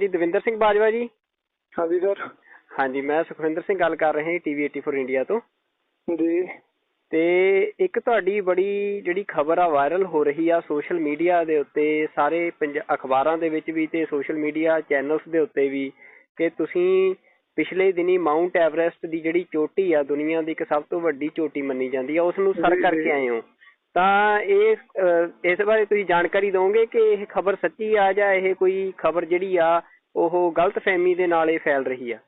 ਹਾਂਜੀ, ਦਵਿੰਦਰ ਸਿੰਘ ਬਾਜਵਾ ਜੀ। ਹਾਂਜੀ ਸਰ। ਹਾਂਜੀ, ਮੈਂ ਸੁਖਵਿੰਦਰ ਸਿੰਘ ਗੱਲ ਕਰ ਰਿਹਾ TV 84 ਇੰਡੀਆ ਤੋਂ ਜੀ। ਤੇ ਇੱਕ ਤੁਹਾਡੀ ਬੜੀ ਜਿਹੜੀ ਖਬਰ ਆ ਵਾਇਰਲ ਹੋ ਰਹੀ ਆ ਸੋਸ਼ਲ ਮੀਡੀਆ ਦੇ ਉੱਤੇ, ਸਾਰੇ ਅਖਬਾਰਾਂ ਦੇ ਵਿੱਚ ਵੀ ਤੇ ਸੋਸ਼ਲ ਮੀਡੀਆ ਚੈਨਲਸ ਦੇ ਉੱਤੇ ਵੀ, ਕਿ ਤੁਸੀਂ ਪਿਛਲੇ ਦਿਨੀ ਮਾਊਂਟ ਐਵਰੈਸਟ ਦੀ ਜਿਹੜੀ ਚੋਟੀ ਆ ਦੁਨੀਆ ਦੀ ਇੱਕ ਸਭ ਤੋਂ ਵੱਡੀ ਚੋਟੀ ਮੰਨੀ ਜਾਂਦੀ ਆ, ਉਸ ਨੂੰ ਸਰ ਕਰਕੇ ਆਏ ਹੋ। ਤਾਂ ਇਸ ਬਾਰੇ ਤੁਸੀਂ ਜਾਣਕਾਰੀ ਦਿਓਗੇ ਕਿ ਇਹ ਖਬਰ ਸੱਚੀ ਆ ਜਾਂ ਇਹ ਕੋਈ ਖਬਰ ਜਿਹੜੀ ਆ ਉਹ ਗਲਤਫਹਿਮੀ ਦੇ ਨਾਲ ਇਹ ਫੈਲ ਰਹੀ ਆ?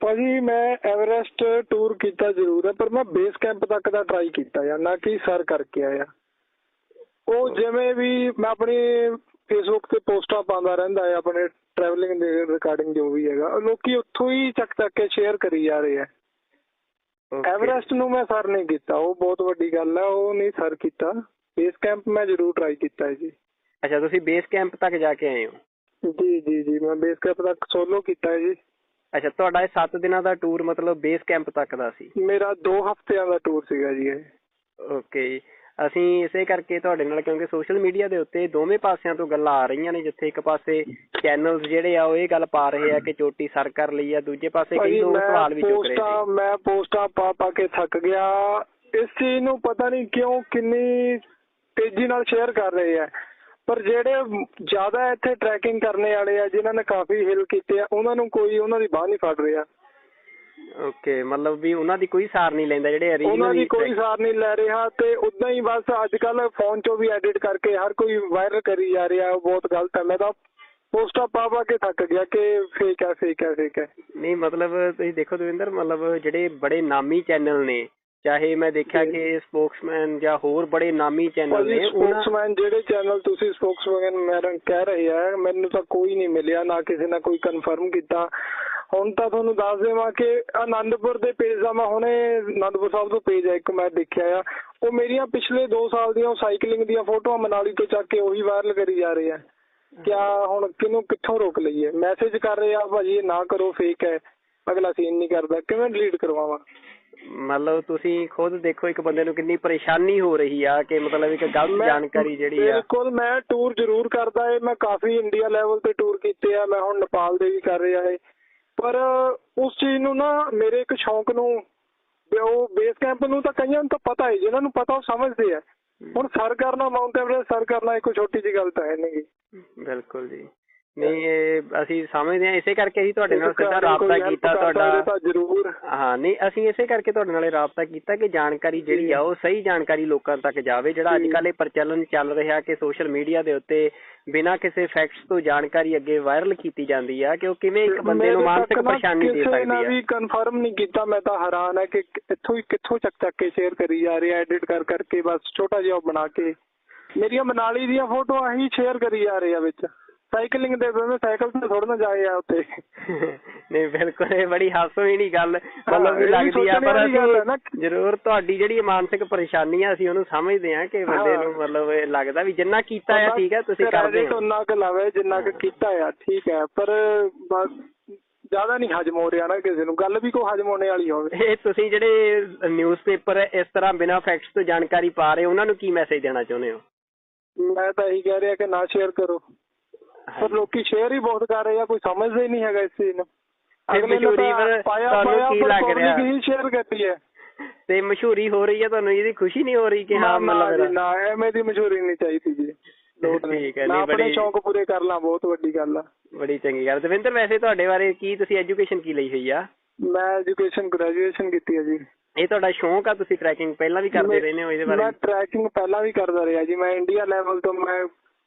ਭਾਜੀ ਮੈਂ ਐਵਰੈਸਟ ਟੂਰ ਕੀਤਾ ਜ਼ਰੂਰ ਹੈ, ਪਰ ਮੈਂ ਬੇਸ ਕੈਂਪ ਤੱਕ ਦਾ ਟਰਾਈ ਕੀਤਾ ਆ, ਨਾ ਕਿ ਸਰ ਕਰਕੇ ਆਇਆ। ਉਹ ਜਿਵੇਂ ਵੀ ਮੈਂ ਆਪਣੀ ਫੇਸਬੁੱਕ ਤੇ ਪੋਸਟਾਂ ਪਾਉਂਦਾ ਰਹਿੰਦਾ ਹੈ ਆਪਣੇ ਟਰੈਵਲਿੰਗ ਦੇ ਰਿਕਾਰਡਿੰਗ ਜੋ ਵੀ ਹੈਗਾ, ਲੋਕੀ ਉੱਥੋਂ ਹੀ ਚੱਕ ਕੇ ਸ਼ੇਅਰ ਕਰੀ ਜਾ ਰਹੇ ਆ। ਐਵਰੈਸਟ ਨੂੰ ਮੈਂ ਸਰ ਨਹੀਂ ਕੀਤਾ, ਉਹ ਬਹੁਤ ਵੱਡੀ ਗੱਲ ਹੈ, ਉਹ ਨਹੀਂ ਸਰ ਕੀਤਾ। ਬੇਸ ਕੈਂਪ ਮੈਂ ਜ਼ਰੂਰ ਟਰਾਈ ਕੀਤਾ ਹੈ ਜੀ। ਅੱਛਾ, ਤੁਸੀਂ ਬੇਸ ਕੈਂਪ ਤੱਕ ਜਾ ਕੇ ਆਏ ਹੋ? ਜੀ ਜੀ ਜੀ, ਮੈਂ ਬੇਸ ਕੈਂਪ ਤੱਕ ਸੋਲੋ ਕੀਤਾ ਹੈ ਜੀ। ਅੱਛਾ, ਤੁਹਾਡਾ ਇਹ 7 ਦਿਨਾਂ ਦਾ ਟੂਰ ਮਤਲਬ ਬੇਸ ਕੈਂਪ ਤੱਕ ਦਾ ਸੀ? ਮੇਰਾ 2 ਹਫ਼ਤਿਆਂ ਦਾ ਟੂਰ ਸੀਗਾ ਜੀ ਇਹ। ਓਕੇ ਜੀ। ਅਸੀਂ ਇਸੇ ਕਰਕੇ ਤੁਹਾਡੇ ਨਾਲ, ਕਿਉਂਕਿ ਸੋਸ਼ਲ ਮੀਡੀਆ ਦੇ ਉੱਤੇ ਦੋਵੇਂ ਪਾਸਿਆਂ ਤੋਂ ਗੱਲਾਂ ਆ ਰਹੀਆਂ ਨੇ, ਜਿੱਥੇ ਇੱਕ ਪਾਸੇ ਚੈਨਲਸ ਜਿਹੜੇ ਆ ਉਹ ਇਹ ਗੱਲ ਪਾ ਰਹੇ ਆ ਕਿ ਚੋਟੀ ਸਰ ਕਰ ਲਈ ਆ, ਦੂਜੇ ਪਾਸੇ ਕਈ ਲੋਕ ਸਵਾਲ ਵੀ ਚੁੱਕ ਰਹੇ ਸੀ। ਮੈਂ ਪੋਸਟਾਂ ਪਾ ਕੇ ਥੱਕ ਗਿਆ। ਇਸ ਚੀਜ਼ ਨੂੰ ਪਤਾ ਨਹੀਂ ਕਿਉਂ ਕਿੰਨੀ ਤੇਜ਼ੀ ਨਾਲ ਸ਼ੇਅਰ ਕਰ ਰਹੇ ਆ, ਪਰ ਜਿਹੜੇ ਜ਼ਿਆਦਾ ਇੱਥੇ ਟਰੈਕਿੰਗ ਕਰਨੇ ਵਾਲੇ ਆ, ਜਿਨ੍ਹਾਂ ਨੇ ਕਾਫੀ ਹਿਲ ਕੀਤੇ ਆ, ਉਹਨਾਂ ਨੂੰ ਕੋਈ ਉਹਨਾਂ ਦੀ ਬਾਂਹ ਨਹੀਂ ਫੜ ਰਿਹਾ। ਓਕੇ, ਮਤਲਬ ਵੀ ਉਹਨਾਂ ਦੀ ਕੋਈ ਸਾਰ ਨਹੀਂ ਲੈਂਦਾ, ਜਿਹੜੇ ਉਹਨਾਂ ਦੀ ਕੋਈ ਸਾਰ ਨਹੀਂ ਲੈ ਰਿਹਾ। ਤੇ ਉਦਾਂ ਹੀ ਬਸ ਅੱਜ ਕੱਲ ਫੋਨ ਚੋਂ ਵੀ ਐਡਿਟ ਕਰਕੇ ਹਰ ਕੋਈ ਵਾਇਰਲ ਕਰੀ ਜਾ ਰਿਹਾ, ਉਹ ਬਹੁਤ ਗਲਤ ਹੈ। ਮੈਂ ਤਾਂ ਪੋਸਟਾਂ ਪਾ ਕੇ ਥੱਕ ਗਿਆ ਕਿ ਫੇਕ ਹੈ ਫੇਕ ਹੈ ਫੇਕ ਹੈ। ਨਹੀਂ, ਮਤਲਬ ਤੁਸੀਂ ਦੇਖੋ ਦਵਿੰਦਰ, ਮਤਲਬ ਜਿਹੜੇ ਬੜੇ ਨਾਮੀ ਚੈਨਲ ਨੇ, ਚਾਹੇ ਮੈਂ ਦੇਖਿਆ ਕਿ ਸਪੋਕਸਮੈਨ ਜਾਂ ਹੋਰ ਬੜੇ ਨਾਮੀ ਚੈਨਲ ਨੇ, ਸਪੋਕਸਮੈਨ ਜਿਹੜੇ ਚੈਨਲ ਤੁਸੀਂ ਸਪੋਕਸਮੈਨ ਕਹਿ ਰਹੇ ਆ, ਮੈਨੂੰ ਤਾਂ ਕੋਈ ਨਹੀਂ ਮਿਲਿਆ, ਨਾ ਕਿਸੇ ਨੇ ਕੋਈ ਕਨਫਰਮ ਕੀਤਾ। ਹੁਣ ਤਾਂ ਤੁਹਾਨੂੰ ਦੱਸ ਦੇਵਾਂ ਕਿ ਆਨੰਦਪੁਰ ਦੇ ਪੇਜ ਦਾ, ਮੈਂ ਹੁਣੇ ਆਨੰਦਪੁਰ ਸਾਹਿਬ ਤੋਂ ਪੇਜ ਹੈ ਇੱਕ ਮੈਂ ਦੇਖਿਆ ਆ, ਉਹ ਮੇਰੀਆਂ ਪਿਛਲੇ 2 ਸਾਲ ਦੀਆਂ ਸਾਈਕਲਿੰਗ ਦੀਆਂ ਫੋਟੋਆਂ ਮਨਾਲੀ ਤੋਂ ਚੱਕ ਕੇ ਉਹੀ ਵਾਇਰਲ ਕਰੀ ਜਾ ਰਹੇ ਆ। ਕਿਆ ਹੁਣ ਕਿਹਨੂੰ ਕਿੱਥੋਂ ਰੋਕ ਲਈਏ? ਮੈਸੇਜ ਕਰ ਰਹੇ ਆ ਭਾਜੀ ਇਹ ਨਾ ਕਰੋ, ਫੇਕ ਹੈ, ਅਗਲਾ ਸੀਨ ਨਹੀਂ ਕਰਦਾ, ਕਿਵੇਂ ਡਿਲੀਟ ਕਰਵਾਵਾਂ? ਮਤਲਬ ਤੁਸੀਂ ਖੁਦ ਦੇਖੋ ਇੱਕ ਬੰਦੇ ਨੂੰ ਕਿੰਨੀ ਪਰੇਸ਼ਾਨੀ ਹੋ ਰਹੀ ਆ ਕਿ ਮਤਲਬ ਇੱਕ ਗਲਤ ਜਾਣਕਾਰੀ ਜਿਹੜੀ ਆ। ਬਿਲਕੁਲ, ਮੈਂ ਟੂਰ ਜ਼ਰੂਰ ਕਰਦਾ ਏ, ਮੈਂ ਕਾਫੀ ਇੰਡੀਆ ਲੈਵਲ ਤੇ ਟੂਰ ਕੀਤੇ ਆ, ਮੈਂ ਹੁਣ ਨੇਪਾਲ ਦੇ ਵੀ ਕਰ ਰਿਹਾ ਏ, ਪਰ ਉਸ ਚੀਜ਼ ਨੂੰ ਨਾ ਮੇਰੇ ਇੱਕ ਸ਼ੌਂਕ ਨੂੰ, ਉਹ ਬੇਸ ਕੈਂਪ ਨੂੰ ਤਾਂ ਕਈਆਂ ਨੂੰ ਤਾਂ ਪਤਾ ਹੈ, ਜਿਹਨਾਂ ਨੂੰ ਪਤਾ ਉਹ ਸਮਝਦੇ ਆ। ਹੁਣ ਸਰ ਕਰਨਾ, ਮਾਊਂਟ ਐਵਰੈਸਟ ਸਰ ਕਰਨਾ ਇੱਕ ਛੋਟੀ ਜਿਹੀ ਗੱਲ ਤਾਂ ਹੈ ਨਹੀਂ। ਬਿਲਕੁਲ ਜੀ, ਨਹੀਂ ਇਹ ਅਸੀਂ ਸਮਝਦੇ ਹਾਂ, ਇਸੇ ਕਰਕੇ ਅਸੀਂ ਤੁਹਾਡੇ ਨਾਲ ਸਿੱਧਾ ਰਾਬਤਾ ਕੀਤਾ ਤੁਹਾਡਾ। ਜ਼ਰੂਰ। ਹਾਂ, ਨਹੀਂ ਅਸੀਂ ਇਸੇ ਕਰਕੇ ਤੁਹਾਡੇ ਨਾਲ ਰਾਬਤਾ ਕੀਤਾ ਕਿ ਜਾਣਕਾਰੀ ਜਿਹੜੀ ਆ ਉਹ ਸਹੀ ਜਾਣਕਾਰੀ ਲੋਕਾਂ ਤੱਕ ਜਾਵੇ। ਜਿਹੜਾ ਅੱਜ ਕੱਲ੍ਹ ਇਹ ਪ੍ਰਚਲਨ ਚੱਲ ਰਿਹਾ ਕਿ ਸੋਸ਼ਲ ਮੀਡੀਆ ਦੇ ਉੱਤੇ ਬਿਨਾਂ ਕਿਸੇ ਫੈਕਟਸ ਤੋਂ ਜਾਣਕਾਰੀ ਅੱਗੇ ਵਾਇਰਲ ਕੀਤੀ ਜਾਂਦੀ ਆ, ਕਿ ਉਹ ਕਿਵੇਂ ਇੱਕ ਬੰਦੇ ਨੂੰ ਮਾਨਸਿਕ ਪਰੇਸ਼ਾਨੀ ਦੇ ਸਕਦੀ ਆ। ਵੀ ਕਨਫਰਮ ਨਹੀਂ ਕੀਤਾ, ਮੈਂ ਤਾਂ ਹੈਰਾਨ ਹੈ ਕਿ ਕਿੱਥੋਂ ਚੱਕ ਕੇ ਸ਼ੇਅਰ ਕਰੀ ਜਾ ਰਹੇ ਆ, ਐਡਿਟ ਕਰਕੇ ਬਸ ਛੋਟਾ ਜਿਹਾ ਬਣਾ ਕੇ ਮੇਰੀਆਂ ਮਨਾਲੀ ਦੀਆਂ ਫੋਟੋਆਂ ਹੀ ਸ਼ੇਅਰ ਕਰੀ ਜਾ ਰਹੇ ਆ ਵਿੱਚ। ਸਾਈਕਲਿੰਗ ਦੇ ਸਾਈਕਲ ਤੇ ਥੋੜਾ ਨਾ ਜਾਏ ਆ ਉੱਥੇ। ਨਹੀਂ ਬਿਲਕੁਲ, ਇਹ ਬੜੀ ਹਾਸੋਹੀਣੀ ਗੱਲ ਮਤਲਬ ਵੀ ਲੱਗਦੀ ਆ, ਪਰ ਅਸੀਂ ਜ਼ਰੂਰ ਤੁਹਾਡੀ ਜਿਹੜੀ ਮਾਨਸਿਕ ਪਰੇਸ਼ਾਨੀ ਆ ਅਸੀਂ ਉਹਨੂੰ ਸਮਝਦੇ ਹਾਂ ਕਿ ਬੰਦੇ ਨੂੰ ਮਤਲਬ ਇਹ ਲੱਗਦਾ ਵੀ ਜਿੰਨਾ ਕੀਤਾ ਆ ਠੀਕ ਹੈ, ਤੁਸੀਂ ਕਰਦੇ ਹੋ ਉਨਾ ਕੁ ਲਾਵੇ ਜਿੰਨਾ ਕੁ ਕੀਤਾ ਆ, ਠੀਕ ਹੈ, ਪਰ ਬਸ ਜ਼ਿਆਦਾ ਨਹੀਂ ਹਜਮ ਹੋ ਰਿਹਾ ਨਾ ਕਿਸੇ ਨੂੰ, ਗੱਲ ਵੀ ਕੋਈ ਹਜਮ ਹੋਣੇ ਵਾਲੀ ਹੋਵੇ। ਇਹ ਤੁਸੀਂ ਜਿਹੜੇ ਨਿਊਜ਼ ਪੇਪਰ ਇਸ ਤਰ੍ਹਾਂ ਬਿਨਾਂ ਫੈਕਟਸ ਤੋਂ ਜਾਣਕਾਰੀ ਪਾ ਰਹੇ, ਉਹਨਾਂ ਨੂੰ ਕੀ ਮੈਸੇਜ ਦੇਣਾ ਚਾਹੁੰਦੇ ਹੋ? ਮੈਂ ਤਾਂ ਇਹੀ ਕਹਿ ਰਿਹਾ ਕਿ ਨਾ ਸ਼ੇਅਰ ਕਰੋ, ਪਰ ਲੋਕੀ ਸ਼ੇਅਰ ਹੀ ਬਹੁਤ ਕਰ ਰਹੇ ਆ, ਕੋਈ ਸਮਝਦਾ ਹੀ ਨਹੀਂ ਹੈਗਾ ਇਸ ਚੀਜ਼ ਨੂੰ। ਸ਼ੇਅਰ ਕਰਦੀ ਹੈ ਤੇ ਮਸ਼ਹੂਰੀ ਹੋ ਰਹੀ ਹੈ, ਤੁਹਾਨੂੰ ਇਹਦੀ ਖੁਸ਼ੀ ਨਹੀਂ ਹੋ ਰਹੀ ਕਿ ਹਾਂ ਮਤਲਬ ਨਾ ਐਵੇਂ ਦੀ ਮਸ਼ਹੂਰੀ ਨਹੀਂ ਚਾਹੀਦੀ ਜੀ। ਠੀਕ ਹੈ, ਨਹੀਂ ਬੜੇ ਸ਼ੌਂਕ ਪੂਰੇ ਕਰ ਲਾਂ, ਬਹੁਤ ਵੱਡੀ ਗੱਲ ਆ। ਬੜੀ ਚੰਗੀ ਗੱਲ। ਦਵਿੰਦਰ, ਵੈਸੇ ਤੁਹਾਡੇ ਬਾਰੇ ਕੀ, ਤੁਸੀਂ ਐਜੂਕੇਸ਼ਨ ਕੀ ਲਈ ਹੋਈ ਆ? ਮੈਂ ਐਜੂਕੇਸ਼ਨ ਗ੍ਰੈਜੂਏਸ਼ਨ ਕੀਤੀ ਹੈ ਜੀ। ਇਹ ਤੁਹਾਡਾ ਸ਼ੌਂਕ ਆ, ਤੁਸੀਂ ਟਰੈਕਿੰਗ ਪਹਿਲਾਂ ਵੀ ਕਰਦੇ ਰਹੇ ਹੋ? ਇਹਦੇ ਬਾਰੇ ਮੈਂ ਟਰੈਕਿੰਗ ਪਹਿਲਾਂ ਵੀ ਕਰਦਾ ਰਿਹਾ ਜੀ, ਮੈਂ ਇੰਡੀਆ ਲੈਵਲ ਤੋਂ ਮੈਂ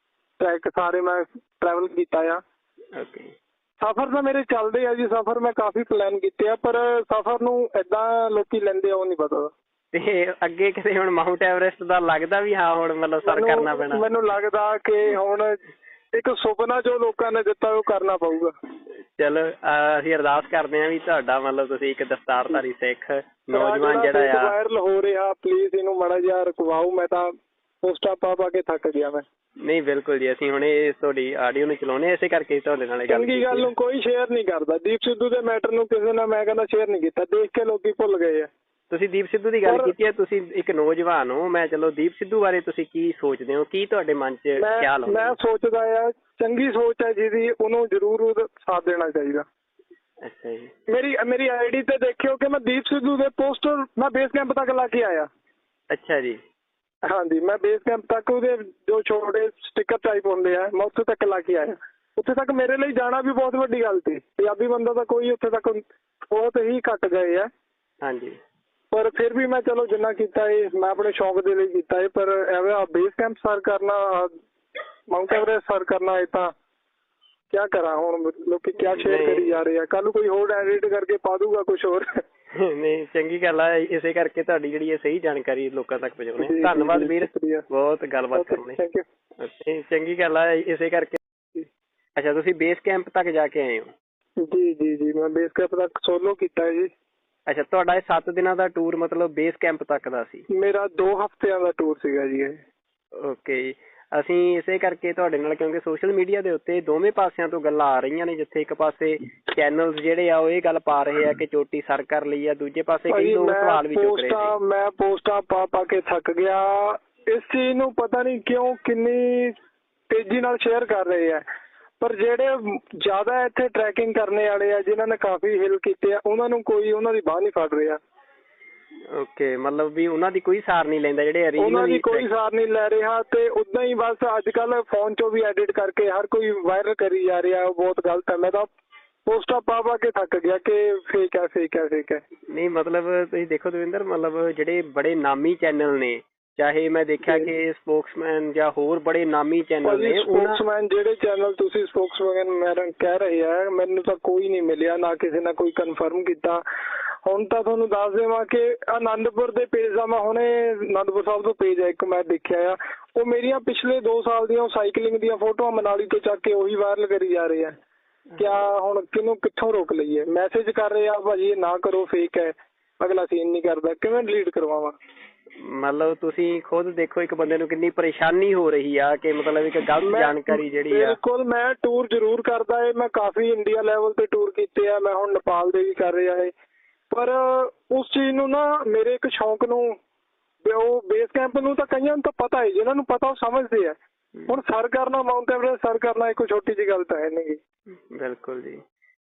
ਟਰੈਕ ਸਾਰੇ ਮੈਂ ਟਰੈਵਲ ਕੀਤਾ ਆ। ਓਕੇ, ਸਫ਼ਰ ਤਾਂ ਮੇਰੇ ਚੱਲਦੇ ਆ ਜੀ, ਸਫ਼ਰ ਮੈਂ ਕਾਫੀ ਪਲਾਨ ਕੀਤੇ ਆ, ਪਰ ਸਫ਼ਰ ਨੂੰ ਏਦਾਂ ਲੋਕੀ ਲੈਂਦੇ ਆ ਉਹ ਨਹੀਂ ਪਤਾ। ਤੇ ਅੱਗੇ ਕਿਤੇ ਹੁਣ ਮਾਊਂਟ ਐਵਰੈਸਟ ਦਾ ਲੱਗਦਾ ਵੀ ਹਾਂ ਹੁਣ ਮਤਲਬ ਸਰ ਕਰਨਾ ਪੈਣਾ? ਮੈਨੂੰ ਲੱਗਦਾ ਕਿ ਹੁਣ ਇੱਕ ਸੁਪਨਾ ਜੋ ਲੋਕਾਂ ਨੇ ਦਿੱਤਾ ਉਹ ਕਰਨਾ ਪਊਗਾ। ਚਲੋ ਅਸੀਂ ਅਰਦਾਸ ਕਰਦੇ ਹਾਂ ਵੀ ਤੁਹਾਡਾ ਮਤਲਬ ਤੁਸੀਂ ਇੱਕ ਦਸਤਾਰਧਾਰੀ ਸਿੱਖ ਨੌਜਵਾਨ ਜਿਹੜਾ ਆ ਵਾਇਰਲ ਹੋ ਰਿਹਾ, ਪਲੀਜ਼ ਇਹਨੂੰ ਮਾੜਾ ਜਿਹਾ ਰੁਕਵਾਓ। ਮੈਂ ਤਾਂ ਪੋਸਟਾਂ ਪਾ ਕੇ ਥੱਕ ਗਿਆ ਮੈਂ। ਨਹੀਂ ਬਿਲਕੁਲ ਜੀ, ਅਸੀਂ ਹੁਣੇ ਤੁਹਾਡੀ ਆਡੀਓ ਨੂੰ ਚਲਾਉਣੇ, ਇਸੇ ਕਰਕੇ ਤੁਹਾਡੇ ਨਾਲ ਚੰਗੀ ਗੱਲ ਨੂੰ ਕੋਈ ਸ਼ੇਅਰ ਨਹੀਂ ਕਰਦਾ। ਦੀਪ ਸਿੱਧੂ ਦੇ ਮੈਟਰ ਨੂੰ ਕਿਸੇ ਨਾਲ ਮੈਂ ਕਹਿੰਦਾ ਸ਼ੇਅਰ ਨਹੀਂ ਕੀਤਾ, ਦੇਖ ਕੇ ਲੋਕੀ ਭੁੱਲ ਗਏ ਆ। ਤੁਸੀਂ ਦੀਪ ਸਿੱਧੂ ਦੀ ਗੱਲ ਕੀਤੀ ਹੈ, ਤੁਸੀਂ ਇੱਕ ਨੌਜਵਾਨ ਹੋ, ਮੈਂ ਚਲੋ ਦੀਪ ਸਿੱਧੂ ਬਾਰੇ ਤੁਸੀਂ ਕੀ ਸੋਚਦੇ ਹੋ, ਕੀ ਤੁਹਾਡੇ ਮਨ 'ਚ ਖਿਆਲ ਆਉਂਦਾ? ਮੈਂ ਸੋਚਦਾ ਆ ਚੰਗੀ ਸੋਚ ਹੈ ਜਿਹਦੀ, ਉਹਨੂੰ ਜ਼ਰੂਰ ਸਾਥ ਦੇਣਾ ਚਾਹੀਦਾ। ਅੱਛਾ ਜੀ। ਮੇਰੀ ਆਈਡੀ ਤੇ ਦੇਖਿਓ ਕਿ ਮੈਂ ਦੀਪ ਸਿੱਧੂ ਦੇ ਪੋਸਟਰ ਮੈਂ ਬੇਸ ਕੈਂਪ ਤੱਕ ਲਾ ਕੇ ਆਇਆ। ਅੱਛਾ ਜੀ। ਹਾਂਜੀ, ਮੈਂ ਬੇਸ ਕੈਂਪ ਤੱਕ ਉਹਦੇ ਜੋ ਛੋਟੇ ਸਟicker ਟਾਈਪ ਹੁੰਦੇ ਆ ਮੈਂ ਉੱਥੇ ਤੱਕ ਲਾ ਕੇ ਆਇਆ। ਉੱਥੇ ਤੱਕ ਮੇਰੇ ਲਈ ਜਾਣਾ ਵੀ ਬਹੁਤ ਵੱਡੀ ਗੱਲ ਸੀ। ਪੰਜਾਬੀ ਬੰਦਾ ਤਾਂ ਕੋਈ ਉੱਥੇ ਤੱਕ ਬਹੁਤ ਹੀ ਘੱਟ ਗਏ ਆ। ਹਾਂਜੀ। ਪਰ ਫਿਰ ਵੀ ਮੈਂ ਚਲੋ ਜਿੰਨਾ ਕੀਤਾ ਇਹ ਮੈਂ ਆਪਣੇ ਸ਼ੌਕ ਦੇ ਲਈ ਕੀਤਾ ਹੈ। ਪਰ ਐਵੇਂ ਬੇਸ ਕੈਂਪ ਸਰ ਕਰਨਾ, ਮਾਊਂਟ ਐਵਰੈਸਟ ਸਰ ਕਰਨਾ, ਇਹ ਤਾਂ ਕਿਆ ਕਰਾਂ ਹੁਣ। ਲੋਕੀ ਕਿਆ ਸ਼ੇਅਰ ਕਰੀ ਜਾ ਰਹੇ ਆ, ਕੱਲ ਨੂੰ ਕੋਈ ਹੋਰ ਐਡਿਟ ਕਰਕੇ ਪਾ ਦੂਗਾ ਕੁਝ ਹੋਰ। ਨਹੀਂ, ਚੰਗੀ ਗੱਲ ਆ, ਇਸੇ ਕਰਕੇ ਤੁਹਾਡੀ ਜਿਹੜੀ ਇਹ ਸਹੀ ਜਾਣਕਾਰੀ ਲੋਕਾਂ ਤੱਕ ਪਹੁੰਚਾਉਣੀ। ਧੰਨਵਾਦ ਵੀਰ, ਬਹੁਤ ਗੱਲਬਾਤ ਕਰਨ ਲਈ। ਚੰਗੀ ਗੱਲ ਆ, ਇਸੇ ਕਰਕੇ। ਅੱਛਾ, ਤੁਸੀਂ ਬੇਸ ਕੈਂਪ ਤੱਕ ਜਾ ਕੇ ਆਏ ਹੋ? ਜੀ ਮੈਂ ਬੇਸ ਕੈਂਪ ਤੱਕ ਸੋਲੋ ਕੀਤਾ ਹੈ ਜੀ। ਅੱਛਾ, ਤੁਹਾਡਾ ਇਹ 7 ਦਿਨਾਂ ਦਾ ਟੂਰ ਮਤਲਬ ਬੇਸ ਕੈਂਪ ਤੱਕ ਦਾ ਸੀ? ਮੇਰਾ 2 ਹਫ਼ਤਿਆਂ ਦਾ ਟੂਰ ਸੀਗਾ ਜੀ ਇਹ। ਓਕੇ ਜੀ। ਅਸੀਂ ਇਸੇ ਕਰਕੇ ਤੁਹਾਡੇ ਨਾਲ, ਕਿਉਂਕਿ ਸੋਸ਼ਲ ਮੀਡੀਆ ਦੇ ਉੱਤੇ ਦੋਵੇਂ ਪਾਸਿਆਂ ਤੋਂ ਗੱਲਾਂ ਆ ਰਹੀਆਂ ਨੇ। ਜਿੱਥੇ ਇੱਕ ਪਾਸੇ ਚੈਨਲਸ ਜਿਹੜੇ ਆ ਉਹ ਇਹ ਗੱਲ ਪਾ ਰਹੇ ਆ ਕਿ ਚੋਟੀ ਸਰ ਕਰ ਲਈ ਆ, ਦੂਜੇ ਪਾਸੇ ਕਈ ਲੋਕ ਸਵਾਲ ਵੀ ਚੁੱਕ ਰਹੇ ਸੀ। ਮੈਂ ਪੋਸਟਾਂ ਪਾ ਕੇ ਥੱਕ ਗਿਆ। ਇਸ ਚੀਜ਼ ਨੂੰ ਪਤਾ ਨਹੀਂ ਕਿਉਂ ਕਿੰਨੀ ਤੇਜ਼ੀ ਨਾਲ ਸ਼ੇਅਰ ਕਰ ਰਹੇ ਆ, ਪਰ ਜਿਹੜੇ ਜ਼ਿਆਦਾ ਇੱਥੇ ਟਰੈਕਿੰਗ ਕਰਨੇ ਵਾਲੇ ਆ, ਜਿਨ੍ਹਾਂ ਨੇ ਕਾਫੀ ਹਿਲ ਕੀਤੇ ਆ, ਉਹਨਾਂ ਨੂੰ ਕੋਈ ਉਹਨਾਂ ਦੀ ਬਾਂਹ ਨਹੀਂ ਫੜ ਰਿਹਾ। ਓਕੇ, ਮਤਲਬ ਵੀ ਉਹਨਾਂ ਦੀ ਕੋਈ ਸਾਰ ਨਹੀਂ ਲੈਂਦਾ, ਜਿਹੜੇ ਉਹਨਾਂ ਦੀ ਕੋਈ ਸਾਰ ਨਹੀਂ ਲੈ ਰਿਹਾ। ਤੇ ਉਦਾਂ ਹੀ ਬਸ ਅੱਜ ਕੱਲ ਫੋਨ 'ਚੋਂ ਵੀ ਐਡਿਟ ਕਰਕੇ ਹਰ ਕੋਈ ਵਾਇਰਲ ਕਰੀ ਜਾ ਰਿਹਾ। ਉਹ ਬਹੁਤ ਗਲਤ ਹੈ। ਮੈਂ ਤਾਂ ਪੋਸਟਾਂ ਪਾ ਕੇ ਥੱਕ ਗਿਆ ਕਿ ਫੇਕ ਹੈ। ਨਹੀਂ, ਮਤਲਬ ਤੁਸੀਂ ਦੇਖੋ ਦਵਿੰਦਰ, ਮਤਲਬ ਜਿਹੜੇ ਬੜੇ ਨਾਮੀ ਚੈਨਲ ਨੇ, ਚਾਹੇ ਮੈਂ ਦੇਖਿਆ ਕਿ ਸਪੋਕਸਮੈਨ ਜਾਂ ਹੋਰ ਬੜੇ ਨਾਮੀ ਚੈਨਲ ਨੇ, ਸਪੋਕਸਮੈਨ ਜਿਹੜੇ ਚੈਨਲ ਤੁਸੀਂ ਸਪੋਕਸਮੈਨ ਕਹਿ ਰਹੇ ਆ, ਮੈਨੂੰ ਤਾਂ ਕੋਈ ਨਹੀਂ ਮਿਲਿਆ, ਨਾ ਕਿਸੇ ਨੇ ਕੋਈ ਕਨਫਰਮ ਕੀਤਾ। ਹੁਣ ਤਾਂ ਤੁਹਾਨੂੰ ਦੱਸ ਦੇਵਾਂ ਕਿ ਆਨੰਦਪੁਰ ਦੇ ਪੇਜ ਦਾ ਮੈਂ ਹੁਣੇ ਆਨੰਦਪੁਰ ਸਾਹਿਬ ਤੋਂ ਪੇਜ ਹੈ ਇੱਕ ਮੈਂ ਦੇਖਿਆ ਆ, ਉਹ ਮੇਰੀਆਂ ਪਿਛਲੇ 2 ਸਾਲ ਦੀਆਂ ਸਾਈਕਲਿੰਗ ਦੀਆਂ ਫੋਟੋਆਂ ਮਨਾਲੀ ਤੋਂ ਚੱਕ ਕੇ ਉਹੀ ਵਾਇਰਲ ਕਰੀ ਜਾ ਰਹੇ ਆ। ਕਿਆ ਹੁਣ ਕਿਹਨੂੰ ਕਿੱਥੋਂ ਰੋਕ ਲਈਏ? ਮੈਸੇਜ ਕਰ ਰਹੇ ਆ ਭਾਜੀ ਇਹ ਨਾ ਕਰੋ, ਫੇਕ ਹੈ, ਅਗਲਾ ਸੀਨ ਨਹੀਂ ਕਰਦਾ, ਕਿਵੇਂ ਡਿਲੀਟ ਕਰਵਾਵਾਂ? ਮਤਲਬ ਤੁਸੀਂ ਖੁਦ ਦੇਖੋ ਇੱਕ ਬੰਦੇ ਨੂੰ ਕਿੰਨੀ ਪਰੇਸ਼ਾਨੀ ਹੋ ਰਹੀ ਆ ਕਿ ਮਤਲਬ ਇੱਕ ਗਲਤ ਜਾਣਕਾਰੀ ਜਿਹੜੀ ਆ। ਬਿਲਕੁਲ, ਮੈਂ ਟੂਰ ਜ਼ਰੂਰ ਕਰਦਾ ਏ, ਮੈਂ ਕਾਫੀ ਇੰਡੀਆ ਲੈਵਲ ਤੇ ਟੂਰ ਕੀਤੇ ਆ, ਮੈਂ ਹੁਣ ਨੇਪਾਲ ਦੇ ਵੀ ਕਰ ਰਿਹਾ ਏ। ਪਰ ਉਸ ਚੀਜ਼ ਨੂੰ ਨਾ, ਮੇਰੇ ਇੱਕ ਸ਼ੌਂਕ ਨੂੰ, ਉਹ ਬੇਸ ਕੈਂਪ ਨੂੰ ਤਾਂ ਕਈਆਂ ਨੂੰ ਤਾਂ ਪਤਾ ਹੈ, ਜਿਹਨਾਂ ਨੂੰ ਪਤਾ ਉਹ ਸਮਝਦੇ ਆ। ਹੁਣ ਸਰ ਕਰਨਾ, ਮਾਊਂਟ ਐਵਰੈਸਟ ਸਰ ਕਰਨਾ ਇੱਕ ਛੋਟੀ ਜਿਹੀ ਗੱਲ ਤਾਂ ਹੈ ਨਹੀਂ। ਬਿਲਕੁਲ ਜੀ।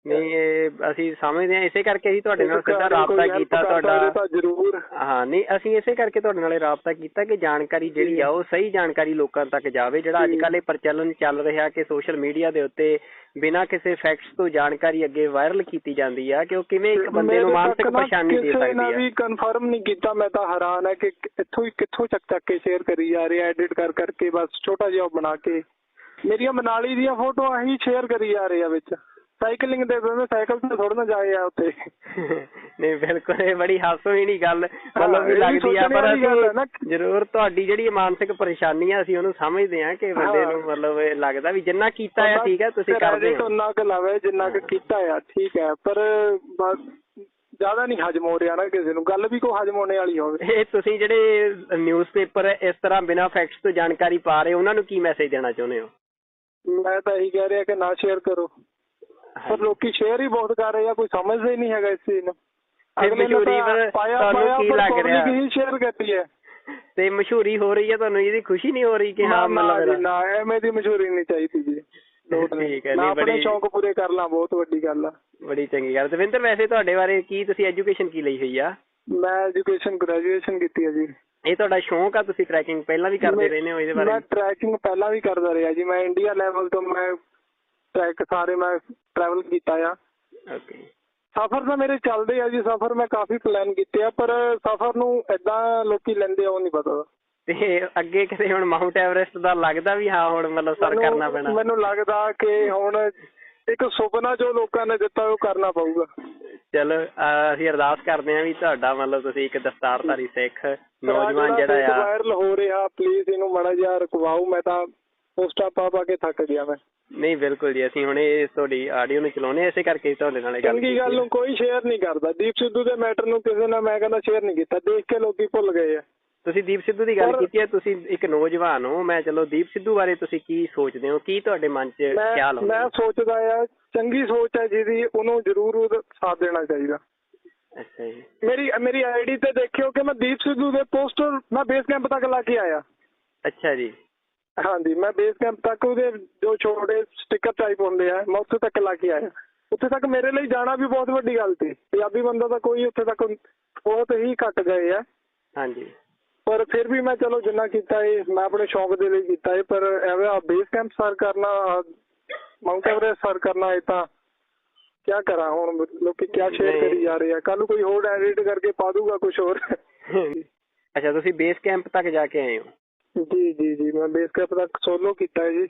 ਨਹੀਂ, ਇਹ ਅਸੀਂ ਸਮਝਦੇ ਹਾਂ, ਇਸੇ ਕਰਕੇ ਅਸੀਂ ਤੁਹਾਡੇ ਨਾਲ ਸਿੱਧਾ ਰਾਬਤਾ ਕੀਤਾ ਤੁਹਾਡਾ। ਜ਼ਰੂਰ। ਹਾਂ, ਨਹੀਂ, ਅਸੀਂ ਇਸੇ ਕਰਕੇ ਤੁਹਾਡੇ ਨਾਲ ਰਾਬਤਾ ਕੀਤਾ ਕਿ ਜਾਣਕਾਰੀ ਜਿਹੜੀ ਆ ਉਹ ਸਹੀ ਜਾਣਕਾਰੀ ਲੋਕਾਂ ਤੱਕ ਜਾਵੇ। ਜਿਹੜਾ ਅੱਜ ਕੱਲ੍ਹ ਇਹ ਪ੍ਰਚਲਨ ਚੱਲ ਰਿਹਾ ਕਿ ਸੋਸ਼ਲ ਮੀਡੀਆ ਦੇ ਉੱਤੇ ਬਿਨਾਂ ਕਿਸੇ ਫੈਕਟਸ ਤੋਂ ਜਾਣਕਾਰੀ ਅੱਗੇ ਵਾਇਰਲ ਕੀਤੀ ਜਾਂਦੀ ਆ, ਕਿ ਉਹ ਕਿਵੇਂ ਇੱਕ ਬੰਦੇ ਨੂੰ ਮਾਨਸਿਕ ਪਰੇਸ਼ਾਨੀ ਦੇ ਸਕਦੀ ਆ। ਵੀ ਕਨਫਰਮ ਨਹੀਂ ਕੀਤਾ। ਮੈਂ ਤਾਂ ਹੈਰਾਨ ਹੈ ਕਿ ਕਿੱਥੋਂ ਚੱਕ ਕੇ ਸ਼ੇਅਰ ਕਰੀ ਜਾ ਰਹੇ ਆ, ਐਡਿਟ ਕਰਕੇ ਬਸ ਛੋਟਾ ਜਿਹਾ ਬਣਾ ਕੇ ਮੇਰੀਆਂ ਮਨਾਲੀ ਦੀਆਂ ਫੋਟੋਆਂ ਹੀ ਸ਼ੇਅਰ ਕਰੀ ਜਾ ਰਹੇ ਆ ਵਿੱਚ। ਸਾਈਕਲਿੰਗ ਦੇ ਸਾਈਕਲ ਤੇ ਥੋੜਾ ਨਾ ਜਾਏ ਆ ਉੱਥੇ। ਨਹੀਂ, ਬਿਲਕੁਲ, ਇਹ ਬੜੀ ਹਾਸੋਹੀਣੀ ਗੱਲ ਮਤਲਬ ਵੀ ਲੱਗਦੀ ਆ, ਪਰ ਅਸੀਂ ਜ਼ਰੂਰ ਤੁਹਾਡੀ ਜਿਹੜੀ ਮਾਨਸਿਕ ਪਰੇਸ਼ਾਨੀ ਆ ਅਸੀਂ ਉਹਨੂੰ ਸਮਝਦੇ ਹਾਂ ਕਿ ਬੰਦੇ ਨੂੰ ਮਤਲਬ ਇਹ ਲੱਗਦਾ ਵੀ ਜਿੰਨਾ ਕੀਤਾ ਆ ਠੀਕ ਹੈ, ਤੁਸੀਂ ਕਰਦੇ ਹੋ ਉਹਨਾਂ ਕੁ ਲਾਵੇ ਜਿੰਨਾ ਕੁ ਕੀਤਾ ਆ ਠੀਕ ਹੈ, ਪਰ ਬਸ ਜ਼ਿਆਦਾ ਨਹੀਂ ਹਜਮ ਹੋ ਰਿਹਾ ਨਾ ਕਿਸੇ ਨੂੰ, ਗੱਲ ਵੀ ਕੋਈ ਹਜਮ ਹੋਣੇ ਵਾਲੀ ਹੋਵੇ। ਇਹ ਤੁਸੀਂ ਜਿਹੜੇ ਨਿਊਜ਼ ਪੇਪਰ ਇਸ ਤਰ੍ਹਾਂ ਬਿਨਾਂ ਫੈਕਟਸ ਤੋਂ ਜਾਣਕਾਰੀ ਪਾ ਰਹੇ ਉਹਨਾਂ ਨੂੰ ਕੀ ਮੈਸੇਜ ਦੇਣਾ ਚਾਹੁੰਦੇ ਹੋ? ਮੈਂ ਤਾਂ ਇਹੀ ਕਹਿ ਰਿਹਾ ਕਿ ਨਾ ਸ਼ੇਅਰ ਕਰੋ, ਪਰ ਲੋਕੀ ਸ਼ੇਅਰ ਹੀ ਬਹੁਤ ਕਰ ਰਹੇ ਆ, ਕੋਈ ਸਮਝਦਾ ਹੀ ਨਹੀਂ ਹੈਗਾ ਇਸ ਚੀਜ਼ ਨੂੰ। ਸ਼ੇਅਰ ਕਰਦੀ ਹੈ ਤੇ ਮਸ਼ਹੂਰੀ ਹੋ ਰਹੀ ਹੈ, ਤੁਹਾਨੂੰ ਇਹਦੀ ਖੁਸ਼ੀ ਨਹੀਂ ਹੋ ਰਹੀ ਕਿ ਹਾਂ ਮਤਲਬ ਨਾ ਐਵੇਂ ਦੀ ਮਸ਼ਹੂਰੀ ਨਹੀਂ ਚਾਹੀਦੀ ਜੀ। ਠੀਕ ਹੈ, ਨਹੀਂ, ਬੜੇ ਸ਼ੌਕ ਪੂਰੇ ਕਰ ਲਾਂ, ਬਹੁਤ ਵੱਡੀ ਗੱਲ ਆ। ਬੜੀ ਚੰਗੀ ਗੱਲ। ਦਵਿੰਦਰ, ਵੈਸੇ ਤੁਹਾਡੇ ਬਾਰੇ ਕੀ, ਤੁਸੀਂ ਐਜੂਕੇਸ਼ਨ ਕੀ ਲਈ ਹੋਈ ਆ? ਮੈਂ ਐਜੂਕੇਸ਼ਨ ਗ੍ਰੈਜੂਏਸ਼ਨ ਕੀਤੀ ਹੈ ਜੀ। ਇਹ ਤੁਹਾਡਾ ਸ਼ੌਂਕ ਆ, ਤੁਸੀਂ ਟਰੈਕਿੰਗ ਪਹਿਲਾਂ ਵੀ ਕਰਦੇ ਰਹੇ ਹੋ? ਇਹਦੇ ਬਾਰੇ ਮੈਂ ਟਰੈਕਿੰਗ ਪਹਿਲਾਂ ਵੀ ਕਰਦਾ ਰਿਹਾ ਜੀ। ਮੈਂ ਇੰਡੀਆ ਲੈਵਲ ਤੋਂ ਮੈਂ ਟਰੈਕ ਸਾਰੇ ਮੈਂ ਟਰੈਵਲ ਕੀਤਾ ਆ। ਓਕੇ। ਸਫ਼ਰ ਤਾਂ ਮੇਰੇ ਚੱਲਦੇ ਆ ਜੀ, ਸਫ਼ਰ ਮੈਂ ਕਾਫੀ ਪਲਾਨ ਕੀਤੇ ਆ, ਪਰ ਸਫ਼ਰ ਨੂੰ ਏਦਾਂ ਲੋਕੀ ਲੈਂਦੇ ਆ ਉਹ ਨਹੀਂ ਪਤਾ। ਤੇ ਅੱਗੇ ਕਿਤੇ ਹੁਣ ਮਾਊਂਟ ਐਵਰੈਸਟ ਦਾ ਲੱਗਦਾ ਵੀ ਹਾਂ ਹੁਣ ਮਤਲਬ ਸਰ ਕਰਨਾ ਪੈਣਾ? ਮੈਨੂੰ ਲੱਗਦਾ ਕਿ ਹੁਣ ਇੱਕ ਸੁਪਨਾ ਜੋ ਲੋਕਾਂ ਨੇ ਦਿੱਤਾ ਉਹ ਕਰਨਾ ਪਊਗਾ। ਚਲੋ, ਅਸੀਂ ਅਰਦਾਸ ਕਰਦੇ ਹਾਂ ਵੀ ਤੁਹਾਡਾ ਮਤਲਬ ਤੁਸੀਂ ਇੱਕ ਦਸਤਾਰਧਾਰੀ ਸਿੱਖ ਨੌਜਵਾਨ ਜਿਹੜਾ ਆ ਵਾਇਰਲ ਹੋ ਰਿਹਾ, ਪਲੀਜ਼ ਇਹਨੂੰ ਮਾੜਾ ਜਿਹਾ ਰੁਕਵਾਓ। ਮੈਂ ਤਾਂ ਪੋਸਟਾਂ ਪਾ ਕੇ ਥੱਕ ਗਿਆ ਮੈਂ। ਨਹੀਂ, ਬਿਲਕੁਲ ਜੀ, ਅਸੀਂ ਹੁਣ ਇਹ ਤੁਹਾਡੀ ਆਡੀਓ ਨੂੰ ਚਲਾਉਣੇ ਇਸੇ ਕਰਕੇ ਤੁਹਾਡੇ ਨਾਲ ਚੰਗੀ ਗੱਲ ਨੂੰ ਕੋਈ ਸ਼ੇਅਰ ਨਹੀਂ ਕਰਦਾ। ਦੀਪ ਸਿੱਧੂ ਦੇ ਮੈਟਰ ਨੂੰ ਕਿਸੇ ਨਾਲ ਮੈਂ ਕਹਿੰਦਾ ਸ਼ੇਅਰ ਨਹੀਂ ਕੀਤਾ, ਦੇਖ ਕੇ ਲੋਕੀ ਭੁੱਲ ਗਏ ਆ। ਤੁਸੀਂ ਦੀਪ ਸਿੱਧੂ ਦੀ ਗੱਲ ਕੀਤੀ ਹੈ, ਤੁਸੀਂ ਇੱਕ ਨੌਜਵਾਨ ਹੋ, ਮੈਂ ਚਲੋ ਦੀਪ ਸਿੱਧੂ ਬਾਰੇ ਤੁਸੀਂ ਕੀ ਸੋਚਦੇ ਹੋ, ਕੀ ਤੁਹਾਡੇ ਮਨ 'ਚ ਖਿਆਲ ਆਉਂਦਾ? ਮੈਂ ਸੋਚਦਾ ਆ ਚੰਗੀ ਸੋਚ ਹੈ ਜਿਹਦੀ, ਉਹਨੂੰ ਜ਼ਰੂਰ ਸਾਥ ਦੇਣਾ ਚਾਹੀਦਾ। ਅੱਛਾ ਜੀ। ਮੇਰੀ ਆਈਡੀ ਤੇ ਦੇਖਿਓ ਕਿ ਮੈਂ ਦੀਪ ਸਿੱਧੂ ਦੇ ਪੋਸਟਰ ਮੈਂ ਬੇਸ ਕੈਂਪ ਤੱਕ ਲਾ ਕੇ ਆਇਆ। ਅੱਛਾ ਜੀ। ਹਾਂਜੀ, ਮੈਂ ਬੇਸ ਕੈਂਪ ਤੱਕ ਉਹਦੇ ਜੋ ਛੋਟੇ ਸਟicker ਟਾਈਪ ਹੁੰਦੇ ਆ ਮੈਂ ਉੱਥੇ ਤੱਕ ਲਾ ਕੇ ਆਇਆ। ਉੱਥੇ ਤੱਕ ਮੇਰੇ ਲਈ ਜਾਣਾ ਵੀ ਬਹੁਤ ਵੱਡੀ ਗੱਲ ਸੀ। ਪੰਜਾਬੀ ਬੰਦਾ ਤਾਂ ਕੋਈ ਉੱਥੇ ਤੱਕ ਬਹੁਤ ਹੀ ਘੱਟ ਗਏ ਆ। ਹਾਂਜੀ। ਪਰ ਫਿਰ ਵੀ ਮੈਂ ਚਲੋ ਜਿੰਨਾ ਕੀਤਾ ਇਹ ਮੈਂ ਆਪਣੇ ਸ਼ੌਂਕ ਦੇ ਲਈ ਕੀਤਾ ਹੈ। ਪਰ ਐਵੇਂ ਬੇਸ ਕੈਂਪ ਸਰ ਕਰਨਾ, ਮਾਊਂਟ ਐਵਰੈਸਟ ਸਰ ਕਰਨਾ, ਇਹ ਤਾਂ ਕਿਆ ਕਰਾਂ ਹੁਣ। ਲੋਕੀ ਕਿਆ ਸ਼ੇਅਰ ਕਰੀ ਜਾ ਰਹੇ ਆ, ਕੱਲ ਨੂੰ ਕੋਈ ਹੋਰ ਐਡਿਟ ਕਰਕੇ ਪਾ ਦੂਗਾ ਕੁਝ ਹੋਰ। ਅੱਛਾ, ਤੁਸੀਂ ਬੇਸ ਕੈਂਪ ਤੱਕ ਜਾ ਕੇ ਆਏ ਹੋ? ਜੀ ਮੈਂ ਬੇਸ ਕੈਂਪ ਤੱਕ ਸੋਲੋ ਕੀਤਾ ਹੈ ਜੀ।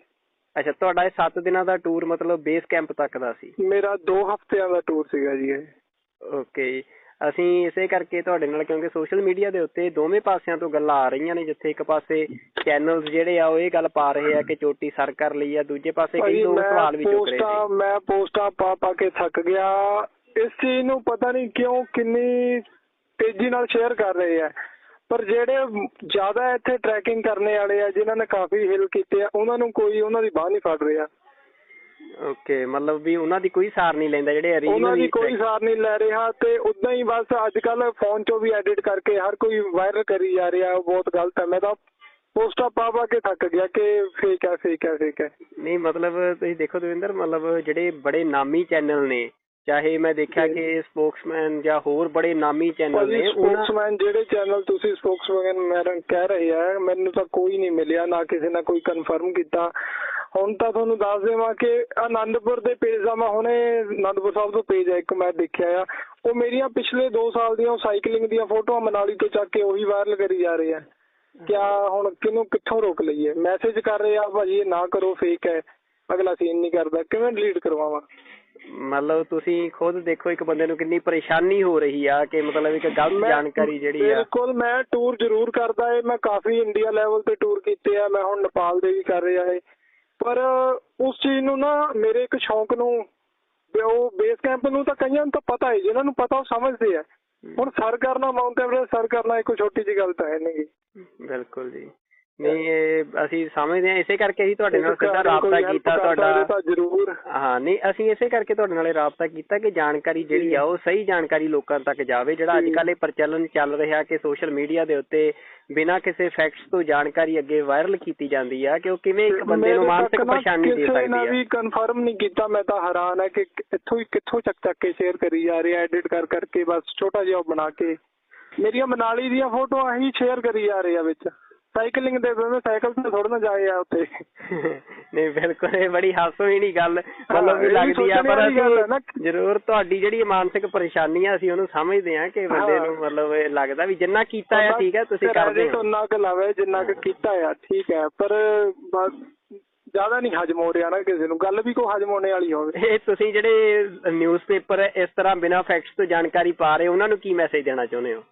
ਅੱਛਾ, ਤੁਹਾਡਾ ਇਹ 7 ਦਿਨਾਂ ਦਾ ਟੂਰ ਮਤਲਬ ਬੇਸ ਕੈਂਪ ਤੱਕ ਦਾ ਸੀ? ਮੇਰਾ 2 ਹਫ਼ਤਿਆਂ ਦਾ ਟੂਰ ਸੀਗਾ ਜੀ ਇਹ। ਓਕੇ ਜੀ। ਅਸੀਂ ਇਸੇ ਕਰਕੇ ਤੁਹਾਡੇ ਨਾਲ, ਕਿਉਂਕਿ ਸੋਸ਼ਲ ਮੀਡੀਆ ਦੇ ਉੱਤੇ ਦੋਵੇਂ ਪਾਸਿਆਂ ਤੋਂ ਗੱਲਾਂ ਆ ਰਹੀਆਂ ਨੇ। ਜਿੱਥੇ ਇੱਕ ਪਾਸੇ ਚੈਨਲਸ ਜਿਹੜੇ ਆ ਉਹ ਇਹ ਗੱਲ ਪਾ ਰਹੇ ਆ ਕਿ ਚੋਟੀ ਸਰ ਕਰ ਲਈ ਆ, ਦੂਜੇ ਪਾਸੇ ਕਈ ਲੋਕ ਸਵਾਲ ਵੀ ਚੁੱਕ ਰਹੇ ਸੀ। ਮੈਂ ਪੋਸਟਾਂ ਪਾ ਕੇ ਥੱਕ ਗਿਆ। ਇਸ ਚੀਜ਼ ਨੂੰ ਪਤਾ ਨਹੀਂ ਕਿਉਂ ਕਿੰਨੀ ਤੇਜ਼ੀ ਨਾਲ ਸ਼ੇਅਰ ਕਰ ਰਹੇ ਆ, ਪਰ ਜਿਹੜੇ ਜ਼ਿਆਦਾ ਇੱਥੇ ਟਰੈਕਿੰਗ ਕਰਨੇ ਵਾਲੇ ਆ, ਜਿਨ੍ਹਾਂ ਨੇ ਕਾਫੀ ਹਿੱਲ ਕੀਤੇ ਆ, ਉਹਨਾਂ ਨੂੰ ਕੋਈ ਉਹਨਾਂ ਦੀ ਬਾਂਹ ਨਹੀਂ ਫੜ ਰਿਹਾ। ਓਕੇ, ਮਤਲਬ ਵੀ ਉਹਨਾਂ ਦੀ ਕੋਈ ਸਾਰ ਨਹੀਂ ਲੈਂਦਾ ਜਿਹੜੇ ਉਹਨਾਂ ਦੀ ਕੋਈ ਸਾਰ ਨਹੀਂ ਲੈ ਰਿਹਾ। ਤੇ ਉਦਾਂ ਹੀ ਬਸ ਅੱਜ ਕੱਲ ਫੋਨ ਚੋਂ ਵੀ ਐਡਿਟ ਕਰਕੇ ਹਰ ਕੋਈ ਵਾਇਰਲ ਕਰੀ ਜਾ ਰਿਹਾ। ਉਹ ਬਹੁਤ ਗਲਤ ਹੈ। ਮੈਂ ਤਾਂ ਪੋਸਟਾਂ ਪਾ ਕੇ ਥੱਕ ਗਿਆ ਕਿ ਫੇਕ ਹੈ। ਨਹੀਂ, ਮਤਲਬ ਤੁਸੀਂ ਦੇਖੋ ਦਵਿੰਦਰ, ਮਤਲਬ ਜਿਹੜੇ ਬੜੇ ਨਾਮੀ ਚੈਨਲ ਨੇ, ਚਾਹੇ ਮੈਂ ਦੇਖਿਆ ਕਿ ਸਪੋਕਸਮੈਨ ਜਾਂ ਹੋਰ ਬੜੇ ਨਾਮੀ ਚੈਨਲ ਨੇ, ਸਪੋਕਸਮੈਨ ਜਿਹੜੇ ਚੈਨਲ ਤੁਸੀਂ ਸਪੋਕਸਮੈਨ ਕਹਿ ਰਹੇ ਆ, ਮੈਨੂੰ ਤਾਂ ਕੋਈ ਨਹੀਂ ਮਿਲਿਆ, ਨਾ ਕਿਸੇ ਨੇ ਕੋਈ ਕਨਫਰਮ ਕੀਤਾ। ਹੁਣ ਤਾਂ ਤੁਹਾਨੂੰ ਦੱਸ ਦੇਵਾਂ ਕਿ ਆਨੰਦਪੁਰ ਦੇ ਪੇਜ ਦਾ ਮੈਂ ਹੁਣੇ ਆਨੰਦਪੁਰ ਸਾਹਿਬ ਤੋਂ ਪੇਜ ਹੈ ਇੱਕ ਮੈਂ ਦੇਖਿਆ ਆ, ਉਹ ਮੇਰੀਆਂ ਪਿਛਲੇ 2 ਸਾਲ ਦੀਆਂ ਸਾਈਕਲਿੰਗ ਦੀਆਂ ਫੋਟੋਆਂ ਮਨਾਲੀ ਤੋਂ ਚੱਕ ਕੇ ਉਹੀ ਵਾਇਰਲ ਕਰੀ ਜਾ ਰਹੇ ਆ। ਕਿਆ ਹੁਣ ਕਿਹਨੂੰ ਕਿੱਥੋਂ ਰੋਕ ਲਈਏ? ਮੈਸੇਜ ਕਰ ਰਹੇ ਆ ਭਾਜੀ ਇਹ ਨਾ ਕਰੋ, ਫੇਕ ਹੈ, ਅਗਲਾ ਸੀਨ ਨਹੀਂ ਕਰਦਾ, ਕਿਵੇਂ ਡਿਲੀਟ ਕਰਵਾਵਾਂ? ਮਤਲਬ ਤੁਸੀਂ ਖੁਦ ਦੇਖੋ ਇੱਕ ਬੰਦੇ ਨੂੰ ਕਿੰਨੀ ਪਰੇਸ਼ਾਨੀ ਹੋ ਰਹੀ ਆ ਕਿ ਮਤਲਬ ਇੱਕ ਗਲਤ ਜਾਣਕਾਰੀ ਜਿਹੜੀ ਆ। ਬਿਲਕੁਲ, ਮੈਂ ਟੂਰ ਜ਼ਰੂਰ ਕਰਦਾ ਏ, ਮੈਂ ਕਾਫੀ ਇੰਡੀਆ ਲੈਵਲ ਤੇ ਟੂਰ ਕੀਤੇ ਆ, ਮੈਂ ਹੁਣ ਨੇਪਾਲ ਦੇ ਵੀ ਕਰ ਰਿਹਾ ਏ। ਪਰ ਉਸ ਚੀਜ਼ ਨੂੰ ਨਾ, ਮੇਰੇ ਇੱਕ ਸ਼ੌਂਕ ਨੂੰ, ਉਹ ਬੇਸ ਕੈਂਪ ਨੂੰ ਤਾਂ ਕਈਆਂ ਨੂੰ ਤਾਂ ਪਤਾ ਹੈ, ਜਿਹਨਾਂ ਨੂੰ ਪਤਾ ਉਹ ਸਮਝਦੇ ਆ। ਹੁਣ ਸਰ ਕਰਨਾ, ਮਾਊਂਟ ਐਵਰੈਸਟ ਸਰ ਕਰਨਾ ਇੱਕ ਛੋਟੀ ਜਿਹੀ ਗੱਲ ਤਾਂ ਹੈ ਨਹੀਂ। ਬਿਲਕੁਲ ਜੀ। ਨਹੀਂ, ਇਹ ਅਸੀਂ ਸਮਝਦੇ ਹਾਂ, ਇਸੇ ਕਰਕੇ ਅਸੀਂ ਤੁਹਾਡੇ ਨਾਲ ਸਿੱਧਾ ਰਾਬਤਾ ਕੀਤਾ ਤੁਹਾਡਾ। ਜ਼ਰੂਰ। ਹਾਂ, ਨਹੀਂ, ਅਸੀਂ ਇਸੇ ਕਰਕੇ ਤੁਹਾਡੇ ਨਾਲ ਰਾਬਤਾ ਕੀਤਾ ਕਿ ਜਾਣਕਾਰੀ ਜਿਹੜੀ ਆ ਉਹ ਸਹੀ ਜਾਣਕਾਰੀ ਲੋਕਾਂ ਤੱਕ ਜਾਵੇ। ਜਿਹੜਾ ਅੱਜ ਕੱਲ੍ਹ ਇਹ ਪ੍ਰਚਲਨ ਚੱਲ ਰਿਹਾ ਕਿ ਸੋਸ਼ਲ ਮੀਡੀਆ ਦੇ ਉੱਤੇ ਬਿਨਾਂ ਕਿਸੇ ਫੈਕਟਸ ਤੋਂ ਜਾਣਕਾਰੀ ਅੱਗੇ ਵਾਇਰਲ ਕੀਤੀ ਜਾਂਦੀ ਆ, ਕਿ ਉਹ ਕਿਵੇਂ ਇੱਕ ਬੰਦੇ ਨੂੰ ਮਾਨਸਿਕ ਪਰੇਸ਼ਾਨੀ ਦੇ ਸਕਦੀ ਆ। ਵੀ ਕਨਫਰਮ ਨਹੀਂ ਕੀਤਾ। ਮੈਂ ਤਾਂ ਹੈਰਾਨ ਹੈ ਕਿ ਕਿੱਥੋਂ ਚੱਕ ਕੇ ਸ਼ੇਅਰ ਕਰੀ ਜਾ ਰਹੇ ਆ, ਐਡਿਟ ਕਰਕੇ ਬਸ ਛੋਟਾ ਜਿਹਾ ਬਣਾ ਕੇ ਮੇਰੀਆਂ ਮਨਾਲੀ ਦੀਆਂ ਫੋਟੋਆਂ ਹੀ ਸ਼ੇਅਰ ਕਰੀ ਜਾ ਰਹੇ ਆ ਵਿੱਚ। ਸਾਈਕਲਿੰਗ ਦੇ ਸਾਈਕਲ ਤੇ ਥੋੜਾ ਨਾ ਜਾਏ ਆ ਉੱਥੇ। ਨਹੀਂ, ਬਿਲਕੁਲ, ਇਹ ਬੜੀ ਹਾਸੋਹੀਣੀ ਗੱਲ ਮਤਲਬ ਵੀ ਲੱਗਦੀ ਆ, ਪਰ ਅਸੀਂ ਜ਼ਰੂਰ ਤੁਹਾਡੀ ਜਿਹੜੀ ਮਾਨਸਿਕ ਪਰੇਸ਼ਾਨੀ ਆ ਅਸੀਂ ਉਹਨੂੰ ਸਮਝਦੇ ਹਾਂ ਕਿ ਬੰਦੇ ਨੂੰ ਮਤਲਬ ਇਹ ਲੱਗਦਾ ਵੀ ਜਿੰਨਾ ਕੀਤਾ ਆ ਠੀਕ ਹੈ, ਤੁਸੀਂ ਕਰਦੇ ਹੋ ਉਹਨਾਂ ਕੁ ਲਾਵੇ ਜਿੰਨਾ ਕੁ ਕੀਤਾ ਆ ਠੀਕ ਹੈ, ਪਰ ਬਸ ਜ਼ਿਆਦਾ ਨਹੀਂ ਹਜਮ ਹੋ ਰਿਹਾ ਨਾ ਕਿਸੇ ਨੂੰ, ਗੱਲ ਵੀ ਕੋਈ ਹਜਮ ਹੋਣੇ ਵਾਲੀ ਹੋਵੇ। ਇਹ ਤੁਸੀਂ ਜਿਹੜੇ ਨਿਊਜ਼ਪੇਪਰ ਇਸ ਤਰ੍ਹਾਂ ਬਿਨਾਂ ਫੈਕਟਸ ਤੋਂ ਜਾਣਕਾਰੀ ਪਾ ਰਹੇ, ਉਹਨਾਂ ਨੂੰ ਕੀ ਮੈਸੇਜ ਦੇਣਾ ਚਾਹੁੰਦੇ ਹੋ?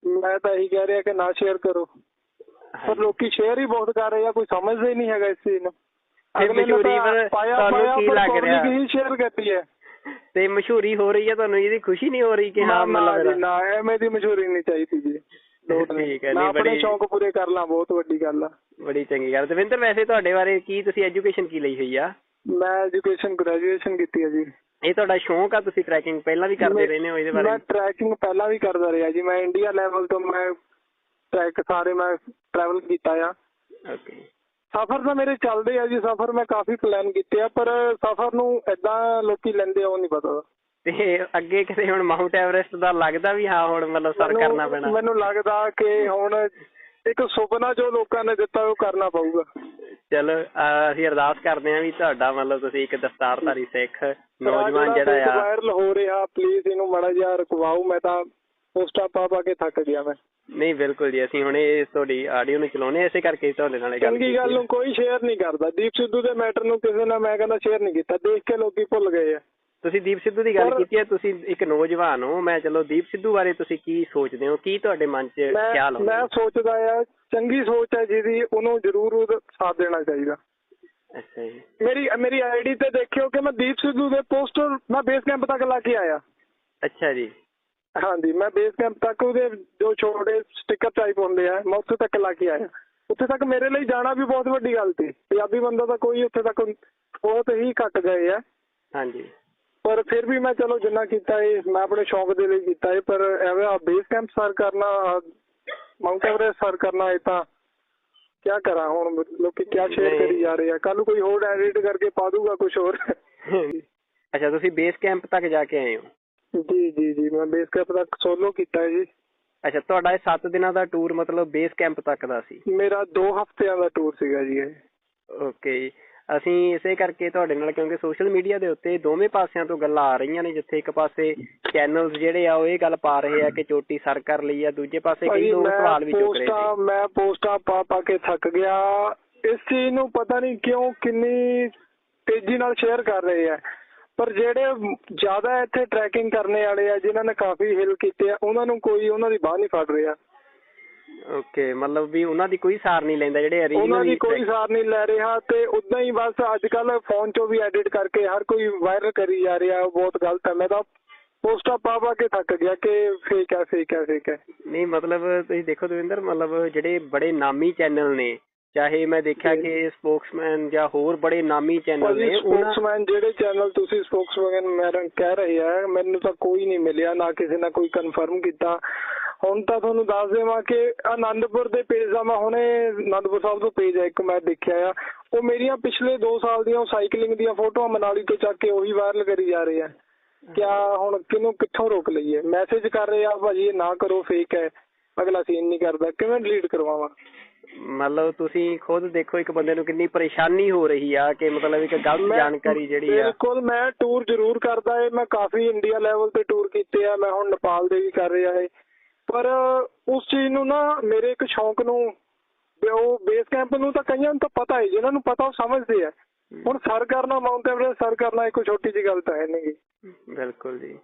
ਮੈਂ ਤਾਂ ਇਹੀ ਕਹਿ ਰਿਹਾ ਕਿ ਨਾ ਸ਼ੇਅਰ ਕਰੋ, ਪਰ ਲੋਕੀ ਸ਼ੇਅਰ ਹੀ ਬਹੁਤ ਕਰ ਰਹੇ ਆ, ਕੋਈ ਸਮਝਦਾ ਹੀ ਨਹੀਂ ਹੈਗਾ ਇਸ ਚੀਜ਼ ਨੂੰ। ਮਸ਼ਹੂਰੀ ਤੁਹਾਨੂੰ ਕੀ ਲੱਗ ਰਿਹਾ? ਸ਼ੇਅਰ ਕਰਦੀ ਹੈ ਤੇ ਮਸ਼ਹੂਰੀ ਹੋ ਰਹੀ ਹੈ, ਤੁਹਾਨੂੰ ਇਹਦੀ ਖੁਸ਼ੀ ਨਹੀਂ ਹੋ ਰਹੀ ਕਿ ਹਾਂ ਮਤਲਬ ਨਾ ਐਵੇਂ ਦੀ ਮਸ਼ਹੂਰੀ ਨਹੀਂ ਚਾਹੀਦੀ ਜੀ। ਠੀਕ ਹੈ, ਆਪਣੇ ਸ਼ੌਂਕ ਪੂਰੇ ਕਰ ਲਾਂ, ਬਹੁਤ ਵੱਡੀ ਗੱਲ ਆ। ਬੜੀ ਚੰਗੀ ਗੱਲ। ਦਵਿੰਦਰ, ਵੈਸੇ ਤੁਹਾਡੇ ਬਾਰੇ ਕੀ, ਤੁਸੀਂ ਐਜੂਕੇਸ਼ਨ ਕੀ ਲਈ ਹੋਈ ਆ? ਮੈਂ ਐਜੂਕੇਸ਼ਨ ਗ੍ਰੈਜੂਏਸ਼ਨ ਕੀਤੀ ਹੈ ਜੀ। ਇਹ ਤੁਹਾਡਾ ਸ਼ੌਂਕ ਆ? ਤੁਸੀਂ ਟਰੈਕਿੰਗ ਪਹਿਲਾਂ ਵੀ ਕਰਦੇ ਰਹੇ ਹੋ? ਇਹਦੇ ਬਾਰੇ ਮੈਂ ਟਰੈਕਿੰਗ ਪਹਿਲਾਂ ਵੀ ਕਰਦਾ ਰਿਹਾ ਜੀ। ਮੈਂ ਇੰਡੀਆ ਲੈਵਲ ਤੋਂ ਮੈਂ ਟਰੈਕ ਸਾਰੇ ਮੈਂ ਟਰੈਵਲ ਕੀਤਾ ਆ। ਓਕੇ। ਸਫ਼ਰ ਤਾਂ ਮੇਰੇ ਚੱਲਦੇ ਆ ਜੀ, ਸਫ਼ਰ ਮੈਂ ਕਾਫੀ ਪਲਾਨ ਕੀਤੇ ਆ, ਪਰ ਸਫ਼ਰ ਨੂੰ ਏਦਾਂ ਲੋਕੀ ਲੈਂਦੇ ਆ ਉਹ ਨਹੀਂ ਪਤਾ। ਤੇ ਅੱਗੇ ਕਿਤੇ ਹੁਣ ਮਾਊਂਟ ਐਵਰੈਸਟ ਦਾ ਲੱਗਦਾ ਵੀ ਹਾਂ ਹੁਣ ਮਤਲਬ ਸਰ ਕਰਨਾ ਪੈਣਾ? ਮੈਨੂੰ ਲੱਗਦਾ ਕਿ ਹੁਣ ਇੱਕ ਸੁਪਨਾ ਜੋ ਲੋਕਾਂ ਨੇ ਦਿੱਤਾ ਉਹ ਕਰਨਾ ਪਊਗਾ। ਚਲੋ, ਅਸੀਂ ਅਰਦਾਸ ਕਰਦੇ ਹਾਂ ਵੀ ਤੁਹਾਡਾ ਮਤਲਬ ਤੁਸੀਂ ਇੱਕ ਦਸਤਾਰਧਾਰੀ ਸਿੱਖ ਨੌਜਵਾਨ ਜਿਹੜਾ ਆ ਵਾਇਰਲ ਹੋ ਰਿਹਾ, ਪਲੀਜ਼ ਇਹਨੂੰ ਮਾੜਾ ਜਿਹਾ ਰੁਕਵਾਓ। ਮੈਂ ਤਾਂ ਪੋਸਟਾਂ ਪਾ ਕੇ ਥੱਕ ਗਿਆ ਮੈਂ। ਨਹੀਂ, ਬਿਲਕੁਲ ਜੀ, ਅਸੀਂ ਹੁਣ ਇਹ ਤੁਹਾਡੀ ਆਡੀਓ ਨੂੰ ਚਲਾਉਣੇ ਇਸੇ ਕਰਕੇ ਤੁਹਾਡੇ ਨਾਲ ਗੱਲ ਕੀਤੀ। ਚੰਗੀ ਗੱਲ ਨੂੰ ਕੋਈ ਸ਼ੇਅਰ ਨਹੀਂ ਕਰਦਾ। ਦੀਪ ਸਿੱਧੂ ਦੇ ਮੈਟਰ ਨੂੰ ਕਿਸੇ ਨੇ ਮੈਂ ਕਹਿੰਦਾ ਸ਼ੇਅਰ ਨਹੀਂ ਕੀਤਾ, ਦੇਖ ਕੇ ਲੋਕੀ ਭੁੱਲ ਗਏ ਆ। ਤੁਸੀਂ ਦੀਪ ਸਿੱਧੂ ਦੀ ਗੱਲ ਕੀਤੀ ਹੈ, ਤੁਸੀਂ ਇੱਕ ਨੌਜਵਾਨ ਹੋ। ਮੈਂ ਚਲੋ ਦੀਪ ਸਿੱਧੂ ਬਾਰੇ ਤੁਸੀਂ ਕੀ ਸੋਚਦੇ ਹੋ? ਕੀ ਤੁਹਾਡੇ ਮਨ 'ਚ ਖਿਆਲ ਆਉਂਦਾ? ਮੈਂ ਸੋਚਦਾ ਆ ਚੰਗੀ ਸੋਚ ਹੈ ਜਿਹਦੀ, ਉਹਨੂੰ ਜ਼ਰੂਰ ਸਾਥ ਦੇਣਾ ਚਾਹੀਦਾ। ਅੱਛਾ ਜੀ। ਮੇਰੀ ਆਈਡੀ ਤੇ ਦੇਖਿਓ ਕਿ ਮੈਂ ਦੀਪ ਸਿੱਧੂ ਦੇ ਪੋਸਟਰ ਮੈਂ ਬੇਸ ਕੈਂਪ ਤੱਕ ਲਾ ਕੇ ਆਇਆ। ਅੱਛਾ ਜੀ। ਹਾਂਜੀ, ਮੈਂ ਬੇਸ ਕੈਂਪ ਤੱਕ ਉਹਦੇ ਜੋ ਛੋਟੇ ਸਟicker ਟਾਈਪ ਹੁੰਦੇ ਆ ਮੈਂ ਉੱਥੇ ਤੱਕ ਲਾ ਕੇ ਆਇਆ। ਉੱਥੇ ਤੱਕ ਮੇਰੇ ਲਈ ਜਾਣਾ ਵੀ ਬਹੁਤ ਵੱਡੀ ਗੱਲ ਸੀ। ਪੰਜਾਬੀ ਬੰਦਾ ਤਾਂ ਕੋਈ ਉੱਥੇ ਤੱਕ ਬਹੁਤ ਹੀ ਘੱਟ ਗਏ ਆ। ਹਾਂਜੀ। ਪਰ ਫਿਰ ਵੀ ਮੈਂ ਚਲੋ ਜਿੰਨਾ ਕੀਤਾ ਇਹ ਮੈਂ ਆਪਣੇ ਸ਼ੌਂਕ ਦੇ ਲਈ ਕੀਤਾ ਇਹ, ਪਰ ਐਵੇਂ ਬੇਸ ਕੈਂਪ ਸਰ ਕਰਨਾ, ਮਾਊਂਟ ਐਵਰੈਸਟ ਸਰ ਕਰਨਾ, ਇਹ ਤਾਂ ਕਿਆ ਕਰਾਂ ਹੁਣ। ਲੋਕੀ ਕਿਆ ਸ਼ੇਅਰ ਕਰੀ ਜਾ ਰਹੇ ਆ, ਕੱਲ ਨੂੰ ਕੋਈ ਹੋਰ ਐਡਿਟ ਕਰਕੇ ਪਾ ਦੂਗਾ ਕੁਝ ਹੋਰ। ਅੱਛਾ, ਤੁਸੀਂ ਬੇਸ ਕੈਂਪ ਤੱਕ ਜਾ ਕੇ ਆਏ ਹੋ? ਜੀ ਮੈਂ ਬੇਸ ਕੈਂਪ ਤੱਕ ਸੋਲੋ ਕੀਤਾ ਹੈ ਜੀ। ਅੱਛਾ, ਤੁਹਾਡਾ ਇਹ 7 ਦਿਨਾਂ ਦਾ ਟੂਰ ਮਤਲਬ ਬੇਸ ਕੈਂਪ ਤੱਕ ਦਾ ਸੀ? ਮੇਰਾ 2 ਹਫ਼ਤਿਆਂ ਦਾ ਟੂਰ ਸੀਗਾ ਜੀ ਇਹ। ਓਕੇ ਜੀ, ਅਸੀਂ ਇਸੇ ਕਰਕੇ ਤੁਹਾਡੇ ਨਾਲ, ਕਿਉਂਕਿ ਸੋਸ਼ਲ ਮੀਡੀਆ ਦੇ ਉੱਤੇ ਦੋਵੇਂ ਪਾਸਿਆਂ ਤੋਂ ਗੱਲਾਂ ਆ ਰਹੀਆਂ ਨੇ, ਜਿੱਥੇ ਇੱਕ ਪਾਸੇ ਚੈਨਲਸ ਜਿਹੜੇ ਆ ਉਹ ਇਹ ਗੱਲ ਪਾ ਰਹੇ ਆ ਕਿ ਚੋਟੀ ਸਰ ਕਰ ਲਈ ਆ, ਦੂਜੇ ਪਾਸੇ ਕਈ ਲੋਕ ਸਵਾਲ ਵੀ ਚੁੱਕ ਰਹੇ ਸੀ। ਮੈਂ ਪੋਸਟਾਂ ਪਾ ਕੇ ਥੱਕ ਗਿਆ। ਇਸ ਚੀਜ਼ ਨੂੰ ਪਤਾ ਨਹੀਂ ਕਿਉਂ ਕਿੰਨੀ ਤੇਜ਼ੀ ਨਾਲ ਸ਼ੇਅਰ ਕਰ ਰਹੇ ਆ, ਪਰ ਜਿਹੜੇ ਜ਼ਿਆਦਾ ਇੱਥੇ ਟਰੈਕਿੰਗ ਕਰਨੇ ਵਾਲੇ ਆ, ਜਿਨ੍ਹਾਂ ਨੇ ਕਾਫੀ ਹਿੱਲ ਕੀਤੇ ਆ, ਉਹਨਾਂ ਨੂੰ ਕੋਈ ਉਹਨਾਂ ਦੀ ਬਾਂਹ ਨਹੀਂ ਫੜ ਰਿਹਾ। ਓਕੇ, ਮਤਲਬ ਵੀ ਉਹਨਾਂ ਦੀ ਕੋਈ ਸਾਰ ਨਹੀਂ ਲੈਂਦਾ, ਜਿਹੜੇ ਉਹਨਾਂ ਦੀ ਕੋਈ ਸਾਰ ਨਹੀਂ ਲੈ ਰਿਹਾ। ਤੇ ਉਦਾਂ ਹੀ ਬਸ ਅੱਜ ਕੱਲ ਫੋਨ ਚੋਂ ਵੀ ਐਡਿਟ ਕਰਕੇ ਹਰ ਕੋਈ ਵਾਇਰਲ ਕਰੀ ਜਾ ਰਿਹਾ, ਉਹ ਬਹੁਤ ਗਲਤ ਹੈ। ਮੈਂ ਤਾਂ ਪੋਸਟਾਂ ਪਾ ਕੇ ਥੱਕ ਗਿਆ ਕਿ ਫੇਕ ਹੈ। ਨਹੀਂ, ਮਤਲਬ ਤੁਸੀਂ ਦੇਖੋ ਦਵਿੰਦਰ, ਮਤਲਬ ਜਿਹੜੇ ਬੜੇ ਨਾਮੀ ਚੈਨਲ ਨੇ, ਚਾਹੇ ਮੈਂ ਦੇਖਿਆ ਕਿ ਸਪੋਕਸਮੈਨ ਜਾਂ ਹੋਰ ਬੜੇ ਨਾਮੀ ਚੈਨਲ ਨੇ, ਸਪੋਕਸਮੈਨ ਜਿਹੜੇ ਚੈਨਲ ਤੁਸੀਂ ਸਪੋਕਸਮੈਨ ਕਹਿ ਰਹੇ ਆ, ਮੈਨੂੰ ਤਾਂ ਕੋਈ ਨਹੀਂ ਮਿਲਿਆ, ਨਾ ਕਿਸੇ ਨੇ ਕੋਈ ਕਨਫਰਮ ਕੀਤਾ। ਹੁਣ ਤਾਂ ਤੁਹਾਨੂੰ ਦੱਸ ਦੇਵਾਂ ਕਿ ਆਨੰਦਪੁਰ ਦੇ ਪੇਜ ਦਾ ਮੈਂ ਹੁਣੇ ਆਨੰਦਪੁਰ ਸਾਹਿਬ ਤੋਂ ਪੇਜ ਹੈ ਇੱਕ ਮੈਂ ਦੇਖਿਆ ਆ, ਉਹ ਮੇਰੀਆਂ ਪਿਛਲੇ 2 ਸਾਲ ਦੀਆਂ ਸਾਈਕਲਿੰਗ ਦੀਆਂ ਫੋਟੋਆਂ ਮਨਾਲੀ ਤੋਂ ਚੱਕ ਕੇ ਉਹੀ ਵਾਇਰਲ ਕਰੀ ਜਾ ਰਹੇ ਆ। ਕਿਆ ਹੁਣ ਕਿਹਨੂੰ ਕਿੱਥੋਂ ਰੋਕ ਲਈਏ? ਮੈਸੇਜ ਕਰ ਰਹੇ ਆ ਭਾਜੀ ਇਹ ਨਾ ਕਰੋ, ਫੇਕ ਹੈ, ਅਗਲਾ ਸੀਨ ਨਹੀਂ ਕਰਦਾ, ਕਿਵੇਂ ਡਿਲੀਟ ਕਰਵਾਵਾਂ? ਮਤਲਬ ਤੁਸੀਂ ਖੁਦ ਦੇਖੋ ਇੱਕ ਬੰਦੇ ਨੂੰ ਕਿੰਨੀ ਪਰੇਸ਼ਾਨੀ ਹੋ ਰਹੀ ਆ ਕਿ ਮਤਲਬ ਇੱਕ ਗਲਤ ਜਾਣਕਾਰੀ ਜਿਹੜੀ ਆ। ਬਿਲਕੁਲ, ਮੈਂ ਟੂਰ ਜ਼ਰੂਰ ਕਰਦਾ ਏ, ਮੈਂ ਕਾਫੀ ਇੰਡੀਆ ਲੈਵਲ ਤੇ ਟੂਰ ਕੀਤੇ ਆ, ਮੈਂ ਹੁਣ ਨੇਪਾਲ ਦੇ ਵੀ ਕਰ ਰਿਹਾ ਏ, ਪਰ ਉਸ ਚੀਜ਼ ਨੂੰ ਨਾ ਮੇਰੇ ਇੱਕ ਸ਼ੌਂਕ ਨੂੰ, ਉਹ ਬੇਸ ਕੈਂਪ ਨੂੰ ਤਾਂ ਕਈਆਂ ਨੂੰ ਤਾਂ ਪਤਾ ਹੈ, ਜਿਹਨਾਂ ਨੂੰ ਪਤਾ ਉਹ ਸਮਝਦੇ ਆ। ਹੁਣ ਸਰ ਕਰਨਾ, ਮਾਊਂਟ ਐਵਰੈਸਟ ਸਰ ਕਰਨਾ ਇੱਕ ਛੋਟੀ ਜਿਹੀ ਗੱਲ ਤਾਂ ਹੈ ਨਹੀਂ। ਬਿਲਕੁਲ ਜੀ,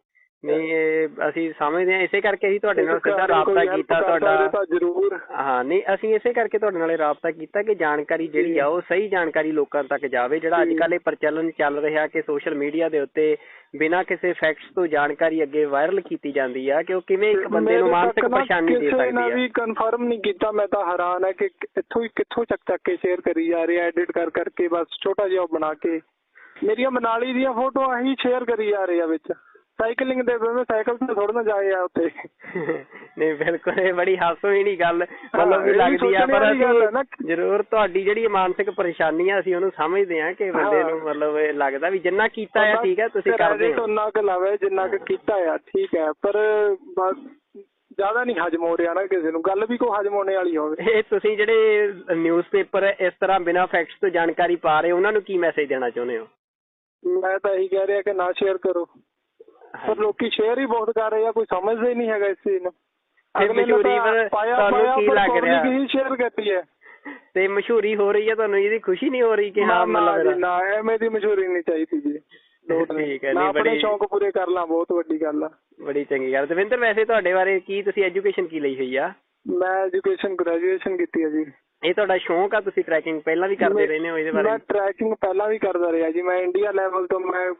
ਨਹੀਂ ਇਹ ਅਸੀਂ ਸਮਝਦੇ ਹਾਂ, ਇਸੇ ਕਰਕੇ ਅਸੀਂ ਤੁਹਾਡੇ ਨਾਲ ਸਿੱਧਾ ਰਾਬਤਾ ਕੀਤਾ ਤੁਹਾਡਾ। ਜ਼ਰੂਰ, ਹਾਂ, ਨਹੀਂ ਅਸੀਂ ਇਸੇ ਕਰਕੇ ਤੁਹਾਡੇ ਨਾਲ ਰਾਬਤਾ ਕੀਤਾ ਕਿ ਜਾਣਕਾਰੀ ਜਿਹੜੀ ਆ ਉਹ ਸਹੀ ਜਾਣਕਾਰੀ ਲੋਕਾਂ ਤੱਕ ਜਾਵੇ। ਜਿਹੜਾ ਅੱਜ ਕੱਲ੍ਹ ਇਹ ਪ੍ਰਚਲਨ ਚੱਲ ਰਿਹਾ ਕਿ ਸੋਸ਼ਲ ਮੀਡੀਆ ਦੇ ਉੱਤੇ ਬਿਨਾਂ ਕਿਸੇ ਫੈਕਟਸ ਤੋਂ ਜਾਣਕਾਰੀ ਅੱਗੇ ਵਾਇਰਲ ਕੀਤੀ ਜਾਂਦੀ ਆ, ਕਿ ਉਹ ਕਿਵੇਂ ਇੱਕ ਬੰਦੇ ਨੂੰ ਮਾਨਸਿਕ ਪਰੇਸ਼ਾਨੀ ਦੇ ਸਕਦੀ ਆ। ਕਿਸੇ ਨੇ ਵੀ ਕਨਫਰਮ ਨਹੀਂ ਕੀਤਾ। ਮੈਂ ਤਾਂ ਹੈਰਾਨ ਹੈ ਕਿ ਕਿੱਥੋਂ ਚੱਕ ਕੇ ਸ਼ੇਅਰ ਕਰੀ ਜਾ ਰਹੇ ਆ, ਐਡਿਟ ਕਰਕੇ ਬਸ ਛੋਟਾ ਜਿਹਾ ਬਣਾ ਕੇ ਮੇਰੀਆਂ ਮਨਾਲੀ ਦੀਆਂ ਫੋਟੋਆਂ ਹੀ ਸ਼ੇਅਰ ਕਰੀ ਜਾ ਰਹੇ ਆ ਵਿੱਚ। ਸਾਈਕਲਿੰਗ ਦੇ ਸਾਈਕਲ ਤੇ ਥੋੜਾ ਨਾ ਜਾਏ ਆ ਉੱਥੇ। ਨਹੀਂ ਬਿਲਕੁਲ, ਇਹ ਬੜੀ ਹਾਸੋਹੀਣੀ ਗੱਲ ਮਤਲਬ ਵੀ ਲੱਗਦੀ ਆ, ਪਰ ਅਸੀਂ ਜ਼ਰੂਰ ਤੁਹਾਡੀ ਜਿਹੜੀ ਮਾਨਸਿਕ ਪਰੇਸ਼ਾਨੀ ਆ ਅਸੀਂ ਉਹਨੂੰ ਸਮਝਦੇ ਆ ਕਿ ਬੰਦੇ ਨੂੰ ਮਤਲਬ ਇਹ ਲੱਗਦਾ ਵੀ ਜਿੰਨਾ ਕੀਤਾ ਆ ਠੀਕ ਹੈ, ਤੁਸੀਂ ਕਰਦੇ ਹੋ ਉਹਨਾਂ ਕੁ ਲਾਵੇ ਜਿੰਨਾ ਕੁ ਕੀਤਾ ਆ ਠੀਕ ਹੈ, ਪਰ ਬਸ ਜ਼ਿਆਦਾ ਨਹੀਂ ਹਜਮ ਹੋ ਰਿਹਾ ਨਾ ਕਿਸੇ ਨੂੰ, ਗੱਲ ਵੀ ਕੋਈ ਹਜਮ ਹੋਣੇ ਵਾਲੀ ਹੋਵੇ। ਇਹ ਤੁਸੀਂ ਜਿਹੜੇ ਨਿਊਜ਼ਪੇਪਰ ਇਸ ਤਰ੍ਹਾਂ ਬਿਨਾਂ ਫੈਕਟਸ ਤੋਂ ਜਾਣਕਾਰੀ ਪਾ ਰਹੇ ਉਹਨਾਂ ਨੂੰ ਕੀ ਮੈਸੇਜ ਦੇਣਾ ਚਾਹੁੰਦੇ ਹੋ? ਮੈਂ ਤਾਂ ਇਹੀ ਕਹਿ ਰਿਹਾ ਕਿ ਨਾ ਸ਼ੇਅਰ ਕਰੋ, ਪਰ ਲੋਕੀ ਸ਼ੇਅਰ ਹੀ ਬਹੁਤ ਕਰ ਰਹੇ ਆ, ਕੋਈ ਸਮਝਦਾ ਹੀ ਨਹੀਂ ਹੈਗਾ ਇਸ ਚੀਜ਼ ਨੂੰ। ਮਸ਼ਹੂਰੀ ਤੁਹਾਨੂੰ ਕੀ ਲੱਗ ਰਿਹਾ? ਸ਼ੇਅਰ ਕਰਦੀ ਹੈ ਤੇ ਮਸ਼ਹੂਰੀ ਹੋ ਰਹੀ ਹੈ, ਤੁਹਾਨੂੰ ਇਹਦੀ ਖੁਸ਼ੀ ਨਹੀਂ ਹੋ ਰਹੀ ਕਿ ਹਾਂ ਮਤਲਬ ਨਾ ਐਵੇਂ ਦੀ ਮਸ਼ਹੂਰੀ ਨਹੀਂ ਚਾਹੀਦੀ ਜੀ। ਠੀਕ ਹੈ, ਨਹੀਂ ਆਪਣੇ ਸ਼ੌਂਕ ਪੂਰੇ ਕਰ ਲਾਂ, ਬਹੁਤ ਵੱਡੀ ਗੱਲ ਆ। ਬੜੀ ਚੰਗੀ ਗੱਲ। ਦਵਿੰਦਰ, ਵੈਸੇ ਤੁਹਾਡੇ ਬਾਰੇ ਕੀ, ਤੁਸੀਂ ਐਜੂਕੇਸ਼ਨ ਕੀ ਲਈ ਹੋਈ ਆ? ਮੈਂ ਐਜੂਕੇਸ਼ਨ ਗ੍ਰੈਜੂਏਸ਼ਨ ਕੀਤੀ ਹੈ ਜੀ। ਇਹ ਤੁਹਾਡਾ ਸ਼ੌਂਕ ਆ, ਤੁਸੀਂ ਟਰੈਕਿੰਗ ਪਹਿਲਾਂ ਵੀ ਕਰਦੇ ਰਹਿੰਦੇ ਹੋ? ਇਹਦੇ ਬਾਰੇ ਮੈਂ ਟਰੈਕਿੰਗ ਪਹਿਲਾਂ ਵੀ ਕਰਦਾ ਰਿਹਾ ਜੀ, ਮੈਂ ਇੰਡੀਆ ਲੈਵਲ ਤੋਂ ਮੈਂ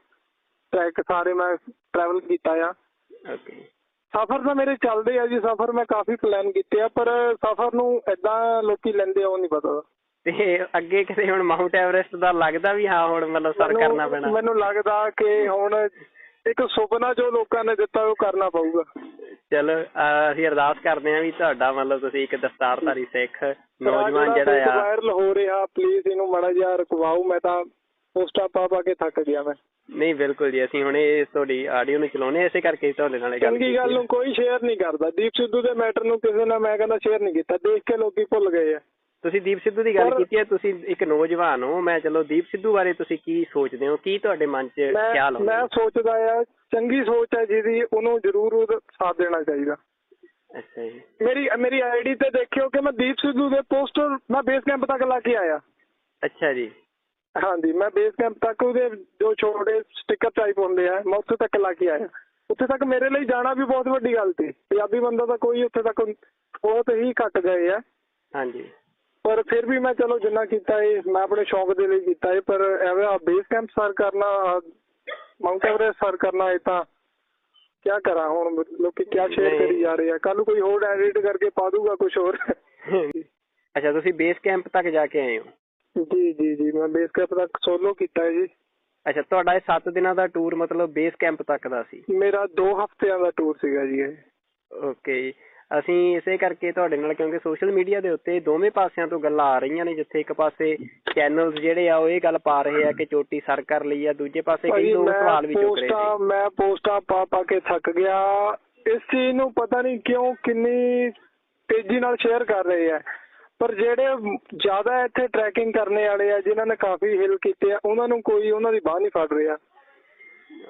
ਟਰੈਕ ਸਾਰੇ ਮੈਂ ਟਰੈਵਲ ਕੀਤਾ ਆ। ਸਫ਼ਰ ਤਾਂ ਮੇਰੇ ਚੱਲਦੇ ਆ ਜੀ, ਸਫ਼ਰ ਮੈਂ ਕਾਫੀ ਪਲਾਨ ਕੀਤੇ ਆ, ਪਰ ਸਫ਼ਰ ਨੂੰ ਏਦਾਂ ਲੋਕੀ ਲੈਂਦੇ ਆ ਉਹ ਨਹੀਂ ਪਤਾ। ਤੇ ਅੱਗੇ ਕਿਤੇ ਹੁਣ ਮਾਊਂਟ ਐਵਰੈਸਟ ਦਾ ਲੱਗਦਾ ਵੀ ਹਾਂ ਹੁਣ ਮਤਲਬ ਸਰ ਕਰਨਾ ਪੈਣਾ? ਮੈਨੂੰ ਲੱਗਦਾ ਕਿ ਹੁਣ ਇੱਕ ਸੁਪਨਾ ਜੋ ਲੋਕਾਂ ਨੇ ਦਿੱਤਾ ਉਹ ਕਰਨਾ ਪਊਗਾ। ਚਲੋ ਅਸੀਂ ਅਰਦਾਸ ਕਰਦੇ ਹਾਂ ਵੀ ਤੁਹਾਡਾ ਮਤਲਬ ਤੁਸੀਂ ਇੱਕ ਦਸਤਾਰਧਾਰੀ ਸਿੱਖ ਨੌਜਵਾਨ ਜਿਹੜਾ ਆ ਵਾਇਰਲ ਹੋ ਰਿਹਾ, ਪਲੀਜ਼ ਇਹਨੂੰ ਮਾੜਾ ਜਿਹਾ ਰੁਕਵਾਓ। ਮੈਂ ਤਾਂ ਪੋਸਟਾਂ ਪਾ ਕੇ ਥੱਕ ਗਿਆ ਮੈਂ। ਨਹੀਂ ਬਿਲਕੁਲ ਜੀ, ਅਸੀਂ ਹੁਣ ਇਹ ਤੁਹਾਡੀ ਆਡੀਓ ਨੂੰ ਚਲਾਉਣੇ ਇਸੇ ਕਰਕੇ ਤੁਹਾਡੇ ਨਾਲ ਚੰਗੀ ਗੱਲ ਨੂੰ ਕੋਈ ਸ਼ੇਅਰ ਨਹੀਂ ਕਰਦਾ। ਦੀਪ ਸਿੱਧੂ ਦੇ ਮੈਟਰ ਨੂੰ ਕਿਸੇ ਨੇ ਮੈਂ ਕਹਿੰਦਾ ਸ਼ੇਅਰ ਨਹੀਂ ਕੀਤਾ, ਦੇਖ ਕੇ ਲੋਕੀ ਭੁੱਲ ਗਏ ਆ। ਤੁਸੀਂ ਦੀਪ ਸਿੱਧੂ ਦੀ ਗੱਲ ਕੀਤੀ ਹੈ, ਤੁਸੀਂ ਇੱਕ ਨੌਜਵਾਨ ਹੋ, ਮੈਂ ਚਲੋ ਦੀਪ ਸਿੱਧੂ ਬਾਰੇ ਤੁਸੀਂ ਕੀ ਸੋਚਦੇ ਹੋ, ਕੀ ਤੁਹਾਡੇ ਮਨ 'ਚ ਖਿਆਲ ਆਉਂਦਾ? ਮੈਂ ਸੋਚਦਾ ਆ ਚੰਗੀ ਸੋਚ ਹੈ ਜਿਹਦੀ, ਉਹਨੂੰ ਜ਼ਰੂਰ ਸਾਥ ਦੇਣਾ ਚਾਹੀਦਾ। ਅੱਛਾ ਜੀ। ਮੇਰੀ ਆਈਡੀ ਤੇ ਦੇਖਿਓ ਕਿ ਮੈਂ ਦੀਪ ਸਿੱਧੂ ਦੇ ਪੋਸਟਰ ਮੈਂ ਬੇਸ ਕੈਂਪ ਤੱਕ ਲਾ ਕੇ ਆਇਆ। ਅੱਛਾ ਜੀ। ਹਾਂਜੀ, ਮੈਂ ਬੇਸ ਕੈਂਪ ਤੱਕ ਉਹਦੇ ਜੋ ਛੋਟੇ ਸਟਿੱਕਰ ਟਾਈਪ ਹੁੰਦੇ ਆ ਮੈਂ ਉੱਥੇ ਤੱਕ ਲਾ ਕੇ ਆਇਆ। ਉੱਥੇ ਤੱਕ ਮੇਰੇ ਲਈ ਜਾਣਾ ਵੀ ਬਹੁਤ ਵੱਡੀ ਗੱਲ ਸੀ। ਪੰਜਾਬੀ ਬੰਦਾ ਤਾਂ ਕੋਈ ਉੱਥੇ ਤੱਕ ਬਹੁਤ ਹੀ ਘੱਟ ਗਏ ਆ। ਹਾਂਜੀ, ਪਰ ਫਿਰ ਵੀ ਮੈਂ ਚਲੋ ਜਿੰਨਾ ਕੀਤਾ ਇਹ ਮੈਂ ਆਪਣੇ ਸ਼ੌਂਕ ਦੇ ਲਈ ਕੀਤਾ ਇਹ, ਪਰ ਐਵੇਂ ਬੇਸ ਕੈਂਪ ਸਰ ਕਰਨਾ, ਮਾਊਂਟ ਐਵਰੈਸਟ ਸਰ ਕਰਨਾ, ਇਹ ਤਾਂ ਕਿਆ ਕਰਾਂ ਹੁਣ। ਲੋਕੀ ਕਿਆ ਸ਼ੇਅਰ ਕਰੀ ਜਾ ਰਹੇ ਆ, ਕੱਲ ਨੂੰ ਕੋਈ ਹੋਰ ਐਡਿਟ ਕਰਕੇ ਪਾ ਦੂਗਾ ਕੁਛ ਹੋਰ। ਅੱਛਾ, ਤੁਸੀਂ ਬੇਸ ਕੈਂਪ ਤੱਕ ਜਾ ਕੇ ਆਏ ਹੋ? ਜੀ ਮੈਂ ਬੇਸ ਕੈਂਪ ਤੱਕ ਸੋਲੋ ਕੀਤਾ ਹੈ ਜੀ। ਅੱਛਾ, ਤੁਹਾਡਾ ਇਹ 7 ਦਿਨਾਂ ਦਾ ਟੂਰ ਮਤਲਬ ਬੇਸ ਕੈਂਪ ਤੱਕ ਦਾ ਸੀ? ਮੇਰਾ 2 ਹਫ਼ਤਿਆਂ ਦਾ ਟੂਰ ਸੀਗਾ ਜੀ ਇਹ। ਓਕੇ ਜੀ। ਅਸੀਂ ਇਸੇ ਕਰਕੇ ਤੁਹਾਡੇ ਨਾਲ, ਕਿਉਂਕਿ ਸੋਸ਼ਲ ਮੀਡੀਆ ਦੇ ਉੱਤੇ ਦੋਵੇਂ ਪਾਸਿਆਂ ਤੋਂ ਗੱਲਾਂ ਆ ਰਹੀਆਂ ਨੇ, ਜਿੱਥੇ ਇੱਕ ਪਾਸੇ ਚੈਨਲਸ ਜਿਹੜੇ ਆ ਉਹ ਇਹ ਗੱਲ ਪਾ ਰਹੇ ਆ ਕਿ ਚੋਟੀ ਸਰ ਕਰ ਲਈ ਆ, ਦੂਜੇ ਪਾਸੇ ਕਈ ਲੋਕ ਸਵਾਲ ਵੀ ਚੁੱਕ ਰਹੇ ਸੀ। ਮੈਂ ਪੋਸਟਾਂ ਪਾ ਕੇ ਥੱਕ ਗਿਆ। ਇਸ ਚੀਜ਼ ਨੂੰ ਪਤਾ ਨਹੀਂ ਕਿਉਂ ਕਿੰਨੀ ਤੇਜ਼ੀ ਨਾਲ ਸ਼ੇਅਰ ਕਰ ਰਹੇ ਆ, ਪਰ ਜਿਹੜੇ ਜ਼ਿਆਦਾ ਇੱਥੇ ਟਰੈਕਿੰਗ ਕਰਨੇ ਵਾਲੇ ਆ, ਜਿਨ੍ਹਾਂ ਨੇ ਕਾਫੀ ਹਿੱਲ ਕੀਤੇ ਆ, ਉਹਨਾਂ ਨੂੰ ਕੋਈ ਉਹਨਾਂ ਦੀ ਬਾਂਹ ਨਹੀਂ ਫੜ ਰਿਹਾ।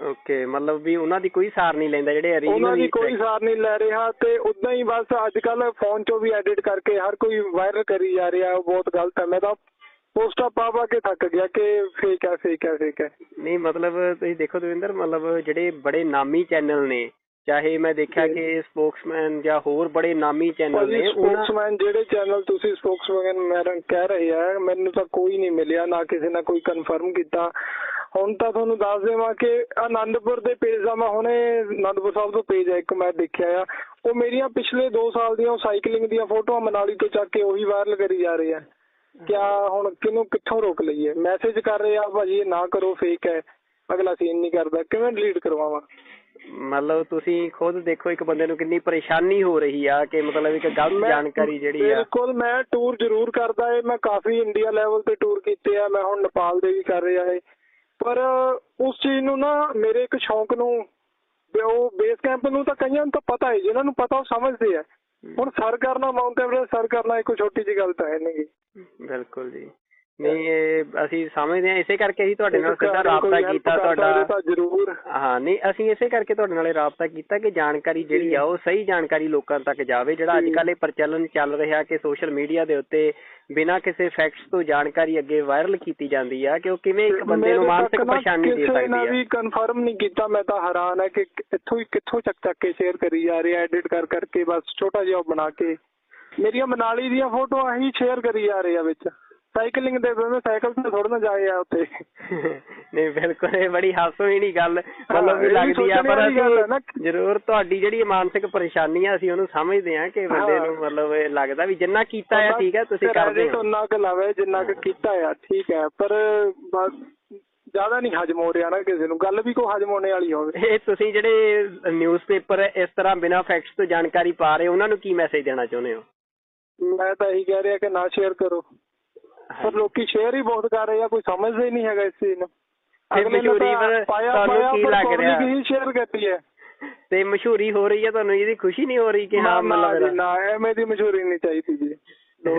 ਓਕੇ, ਮਤਲਬ ਵੀ ਉਹਨਾਂ ਦੀ ਕੋਈ ਸਾਰ ਨਹੀਂ ਲੈਂਦਾ, ਜਿਹੜੇ ਉਹਨਾਂ ਦੀ ਕੋਈ ਸਾਰ ਨਹੀਂ ਲੈ ਰਿਹਾ। ਤੇ ਉਦਾਂ ਹੀ ਬਸ ਅੱਜ ਕੱਲ ਫੋਨ ਚੋਂ ਵੀ ਐਡਿਟ ਕਰਕੇ ਹਰ ਕੋਈ ਵਾਇਰਲ ਕਰੀ ਜਾ ਰਿਹਾ, ਉਹ ਬਹੁਤ ਗਲਤ ਹੈ। ਮੈਂ ਤਾਂ ਪੋਸਟਾਂ ਪਾ ਕੇ ਥੱਕ ਗਿਆ ਕਿ ਫੇਕ ਹੈ। ਨਹੀਂ, ਮਤਲਬ ਤੁਸੀਂ ਦੇਖੋ ਦਵਿੰਦਰ, ਮਤਲਬ ਜਿਹੜੇ ਬੜੇ ਨਾਮੀ ਚੈਨਲ ਨੇ, ਚਾਹੇ ਮੈਂ ਦੇਖਿਆ ਕਿ ਸਪੋਕਸਮੈਨ ਜਾਂ ਹੋਰ ਬੜੇ ਨਾਮੀ ਚੈਨਲ ਨੇ, ਸਪੋਕਸਮੈਨ ਜਿਹੜੇ ਚੈਨਲ ਤੁਸੀਂ ਸਪੋਕਸਮੈਨ ਮੈਡਮ ਕਹਿ ਰਹੇ ਆ, ਮੈਨੂੰ ਤਾਂ ਕੋਈ ਨਹੀਂ ਮਿਲਿਆ, ਨਾ ਕਿਸੇ ਨੇ ਕੋਈ ਕਨਫਰਮ ਕੀਤਾ। ਹੁਣ ਤਾਂ ਤੁਹਾਨੂੰ ਦੱਸ ਦੇਵਾਂ ਕਿ ਆਨੰਦਪੁਰ ਦੇ ਪੇਜ ਦਾ, ਮੈਂ ਹੁਣੇ ਆਨੰਦਪੁਰ ਸਾਹਿਬ ਤੋਂ ਪੇਜ ਹੈ ਇੱਕ ਮੈਂ ਦੇਖਿਆ ਆ, ਉਹ ਮੇਰੀਆਂ ਪਿਛਲੇ 2 ਸਾਲ ਦੀਆਂ ਸਾਈਕਲਿੰਗ ਦੀਆਂ ਫੋਟੋਆਂ ਮਨਾਲੀ ਤੋਂ ਚੱਕ ਕੇ ਉਹੀ ਵਾਇਰਲ ਕਰੀ ਜਾ ਰਹੇ ਆ। ਕਿਆ ਹੁਣ ਕਿਹਨੂੰ ਕਿੱਥੋਂ ਰੋਕ ਲਈਏ? ਮੈਸੇਜ ਕਰ ਰਹੇ ਆ ਭਾਜੀ ਇਹ ਨਾ ਕਰੋ, ਫੇਕ ਹੈ, ਅਗਲਾ ਸੀਨ ਨਹੀਂ ਕਰਦਾ, ਕਿਵੇਂ ਡਿਲੀਟ ਕਰਵਾਵਾਂ? ਮਤਲਬ ਤੁਸੀਂ ਖੁਦ ਦੇਖੋ ਇੱਕ ਬੰਦੇ ਨੂੰ ਕਿੰਨੀ ਪਰੇਸ਼ਾਨੀ ਹੋ ਰਹੀ ਆ ਕਿ ਮਤਲਬ ਇੱਕ ਗਲਤ ਜਾਣਕਾਰੀ ਜਿਹੜੀ ਆ। ਬਿਲਕੁਲ, ਮੈਂ ਟੂਰ ਜ਼ਰੂਰ ਕਰਦਾ ਏ, ਮੈਂ ਕਾਫੀ ਇੰਡੀਆ ਲੈਵਲ ਤੇ ਟੂਰ ਕੀਤੇ ਆ, ਮੈਂ ਹੁਣ ਨੇਪਾਲ ਦੇ ਵੀ ਕਰ ਰਿਹਾ ਏ, ਪਰ ਉਸ ਚੀਜ਼ ਨੂੰ ਨਾ, ਮੇਰੇ ਇੱਕ ਸ਼ੌਂਕ ਨੂੰ, ਉਹ ਬੇਸ ਕੈਂਪ ਨੂੰ ਤਾਂ ਕਈਆਂ ਨੂੰ ਤਾਂ ਪਤਾ ਹੈ, ਜਿਹਨਾਂ ਨੂੰ ਪਤਾ ਉਹ ਸਮਝਦੇ ਆ। ਹੁਣ ਸਰ ਕਰਨਾ, ਮਾਊਂਟ ਐਵਰੈਸਟ ਸਰ ਕਰਨਾ ਇੱਕ ਛੋਟੀ ਜਿਹੀ ਗੱਲ ਤਾਂ ਹੈ ਨਹੀਂ। ਬਿਲਕੁਲ ਜੀ, ਨਹੀਂ ਇਹ ਅਸੀਂ ਸਮਝਦੇ ਹਾਂ, ਇਸੇ ਕਰਕੇ ਅਸੀਂ ਤੁਹਾਡੇ ਨਾਲ ਸਿੱਧਾ ਰਾਬਤਾ ਕੀਤਾ ਤੁਹਾਡਾ। ਜ਼ਰੂਰ। ਹਾਂ, ਨਹੀਂ ਅਸੀਂ ਇਸੇ ਕਰਕੇ ਤੁਹਾਡੇ ਨਾਲ ਰਾਬਤਾ ਕੀਤਾ ਕਿ ਜਾਣਕਾਰੀ ਜਿਹੜੀ ਆ ਉਹ ਸਹੀ ਜਾਣਕਾਰੀ ਲੋਕਾਂ ਤੱਕ ਜਾਵੇ। ਜਿਹੜਾ ਅੱਜ ਕੱਲ੍ਹ ਇਹ ਪ੍ਰਚਲਨ ਚੱਲ ਰਿਹਾ ਕਿ ਸੋਸ਼ਲ ਮੀਡੀਆ ਦੇ ਉੱਤੇ ਬਿਨਾਂ ਕਿਸੇ ਫੈਕਟਸ ਤੋਂ ਜਾਣਕਾਰੀ ਅੱਗੇ ਵਾਇਰਲ ਕੀਤੀ ਜਾਂਦੀ ਆ, ਕਿ ਉਹ ਕਿਵੇਂ ਇੱਕ ਬੰਦੇ ਨੂੰ ਮਾਨਸਿਕ ਪਰੇਸ਼ਾਨੀ ਦੇ ਸਕਦੀ ਆ। ਵੀ ਕਨਫਰਮ ਨਹੀਂ ਕੀਤਾ, ਮੈਂ ਤਾਂ ਹੈਰਾਨ ਹੈ ਕਿ ਕਿੱਥੋਂ ਚੱਕ ਕੇ ਸ਼ੇਅਰ ਕਰੀ ਜਾ ਰਹੇ ਆ, ਐਡਿਟ ਕਰਕੇ ਬਸ ਛੋਟਾ ਜਿਹਾ ਬਣਾ ਕੇ ਮੇਰੀਆਂ ਮਨਾਲੀ ਦੀਆਂ ਫੋਟੋਆਂ ਹੀ ਸ਼ੇਅਰ ਕਰੀ ਜਾ ਰਹੇ ਆ ਵਿੱਚ। ਸਾਈਕਲਿੰਗ ਦੇ ਸਾਈਕਲ ਤੇ ਥੋੜਾ ਨਾ ਜਾਏ ਆ ਉੱਥੇ। ਨਹੀਂ ਬਿਲਕੁਲ, ਇਹ ਬੜੀ ਹਾਸੋਹੀਣੀ ਗੱਲ ਮਤਲਬ ਵੀ ਲੱਗਦੀ ਆ, ਪਰ ਅਸੀਂ ਜ਼ਰੂਰ ਤੁਹਾਡੀ ਜਿਹੜੀ ਮਾਨਸਿਕ ਪਰੇਸ਼ਾਨੀ ਆ ਅਸੀਂ ਉਹਨੂੰ ਸਮਝਦੇ ਹਾਂ ਕਿ ਬੰਦੇ ਨੂੰ ਮਤਲਬ ਇਹ ਲੱਗਦਾ ਵੀ ਜਿੰਨਾ ਕੀਤਾ ਆ ਠੀਕ ਹੈ, ਤੁਸੀਂ ਕਰਦੇ ਹੋ ਉਹਨਾਂ ਕੁ ਲਾਵੇ ਜਿੰਨਾ ਕੁ ਕੀਤਾ ਆ ਠੀਕ ਹੈ, ਪਰ ਬਸ ਜ਼ਿਆਦਾ ਨਹੀਂ ਹਜਮ ਹੋ ਰਿਹਾ ਨਾ ਕਿਸੇ ਨੂੰ, ਗੱਲ ਵੀ ਕੋਈ ਹਜਮ ਹੋਣੇ ਵਾਲੀ ਹੋਵੇ। ਇਹ ਤੁਸੀਂ ਜਿਹੜੇ ਨਿਊਜ਼ਪੇਪਰ ਇਸ ਤਰ੍ਹਾਂ ਬਿਨਾਂ ਫੈਕਟਸ ਤੋਂ ਜਾਣਕਾਰੀ ਪਾ ਰਹੇ ਉਹਨਾਂ ਨੂੰ ਕੀ ਮੈਸੇਜ ਦੇਣਾ ਚਾਹੁੰਦੇ ਹੋ? ਮੈਂ ਤਾਂ ਇਹੀ ਕਹਿ ਰਿਹਾ ਕਿ ਨਾ ਸ਼ੇਅਰ ਕਰੋ, ਪਰ ਲੋਕੀ ਸ਼ੇਅਰ ਹੀ ਬਹੁਤ ਕਰ ਰਹੇ ਆ, ਕੋਈ ਸਮਝਦਾ ਹੀ ਨਹੀਂ ਹੈਗਾ ਇਸ ਚੀਜ਼ ਨੂੰ। ਮਸ਼ਹੂਰੀ ਤੁਹਾਨੂੰ ਕੀ ਲੱਗ ਰਿਹਾ? ਸ਼ੇਅਰ ਕਰਦੀ ਹੈ ਤੇ ਮਸ਼ਹੂਰੀ ਹੋ ਰਹੀ ਹੈ, ਤੁਹਾਨੂੰ ਇਹਦੀ ਖੁਸ਼ੀ ਨਹੀਂ ਹੋ ਰਹੀ ਕਿ ਹਾਂ ਮਤਲਬ ਨਾ ਐਵੇਂ ਦੀ ਮਸ਼ਹੂਰੀ ਨਹੀਂ ਚਾਹੀਦੀ ਜੀ।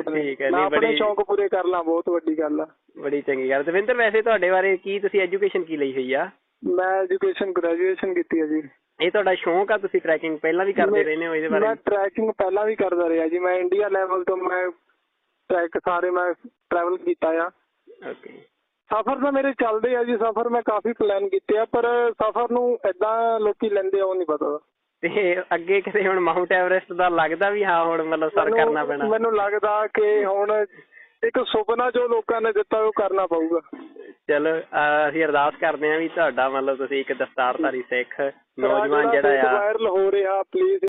ਠੀਕ ਹੈ, ਨਹੀਂ ਬੜੇ ਸ਼ੌਂਕ ਪੂਰੇ ਕਰ ਲਾਂ, ਬਹੁਤ ਵੱਡੀ ਗੱਲ ਆ। ਬੜੀ ਚੰਗੀ ਗੱਲ। ਦਵਿੰਦਰ, ਵੈਸੇ ਤੁਹਾਡੇ ਬਾਰੇ ਕੀ, ਤੁਸੀਂ ਐਜੂਕੇਸ਼ਨ ਕੀ ਲਈ ਹੋਈ ਆ? ਮੈਂ ਐਜੂਕੇਸ਼ਨ ਗ੍ਰੈਜੂਏਸ਼ਨ ਕੀਤੀ ਹੈ ਜੀ। ਇਹ ਤੁਹਾਡਾ ਸ਼ੌਂਕ ਆ, ਤੁਸੀਂ ਟਰੈਕਿੰਗ ਪਹਿਲਾਂ ਵੀ ਕਰਦੇ ਰਹੇ ਹੋ? ਇਹਦੇ ਬਾਰੇ ਮੈਂ ਟਰੈਕਿੰਗ ਪਹਿਲਾਂ ਵੀ ਕਰਦਾ ਰਿਹਾ ਜੀ, ਮੈਂ ਇੰਡੀਆ ਲੈਵਲ ਤੋਂ ਮੈਂ ਟਰੈਕ ਸਾਰੇ ਮੈਂ ਟਰੈਵਲ ਕੀਤਾ ਆ। ਓਕੇ, ਸਫ਼ਰ ਤਾਂ ਮੇਰੇ ਚੱਲਦੇ ਆ ਜੀ, ਸਫ਼ਰ ਮੈਂ ਕਾਫੀ ਪਲਾਨ ਕੀਤੇ ਆ, ਪਰ ਸਫ਼ਰ ਨੂੰ ਏਦਾਂ ਲੋਕੀ ਲੈਂਦੇ ਆ ਉਹ ਨਹੀਂ ਪਤਾ। ਤੇ ਅੱਗੇ ਕਿਤੇ ਹੁਣ ਮਾਊਂਟ ਐਵਰੈਸਟ ਦਾ ਲੱਗਦਾ ਵੀ ਹਾਂ ਹੁਣ ਮਤਲਬ ਸਰ ਕਰਨਾ ਪੈਣਾ? ਮੈਨੂੰ ਲੱਗਦਾ ਕਿ ਹੁਣ ਇੱਕ ਸੁਪਨਾ ਜੋ ਲੋਕਾਂ ਨੇ ਦਿੱਤਾ ਉਹ ਕਰਨਾ ਪਊਗਾ। ਚਲੋ ਅਸੀਂ ਅਰਦਾਸ ਕਰਦੇ ਹਾਂ ਵੀ ਤੁਹਾਡਾ ਮਤਲਬ ਤੁਸੀਂ ਇੱਕ ਦਸਤਾਰਧਾਰੀ ਸਿੱਖ ਨੌਜਵਾਨ ਜਿਹੜਾ ਆ ਵਾਇਰਲ ਹੋ ਰਿਹਾ, ਪਲੀਜ਼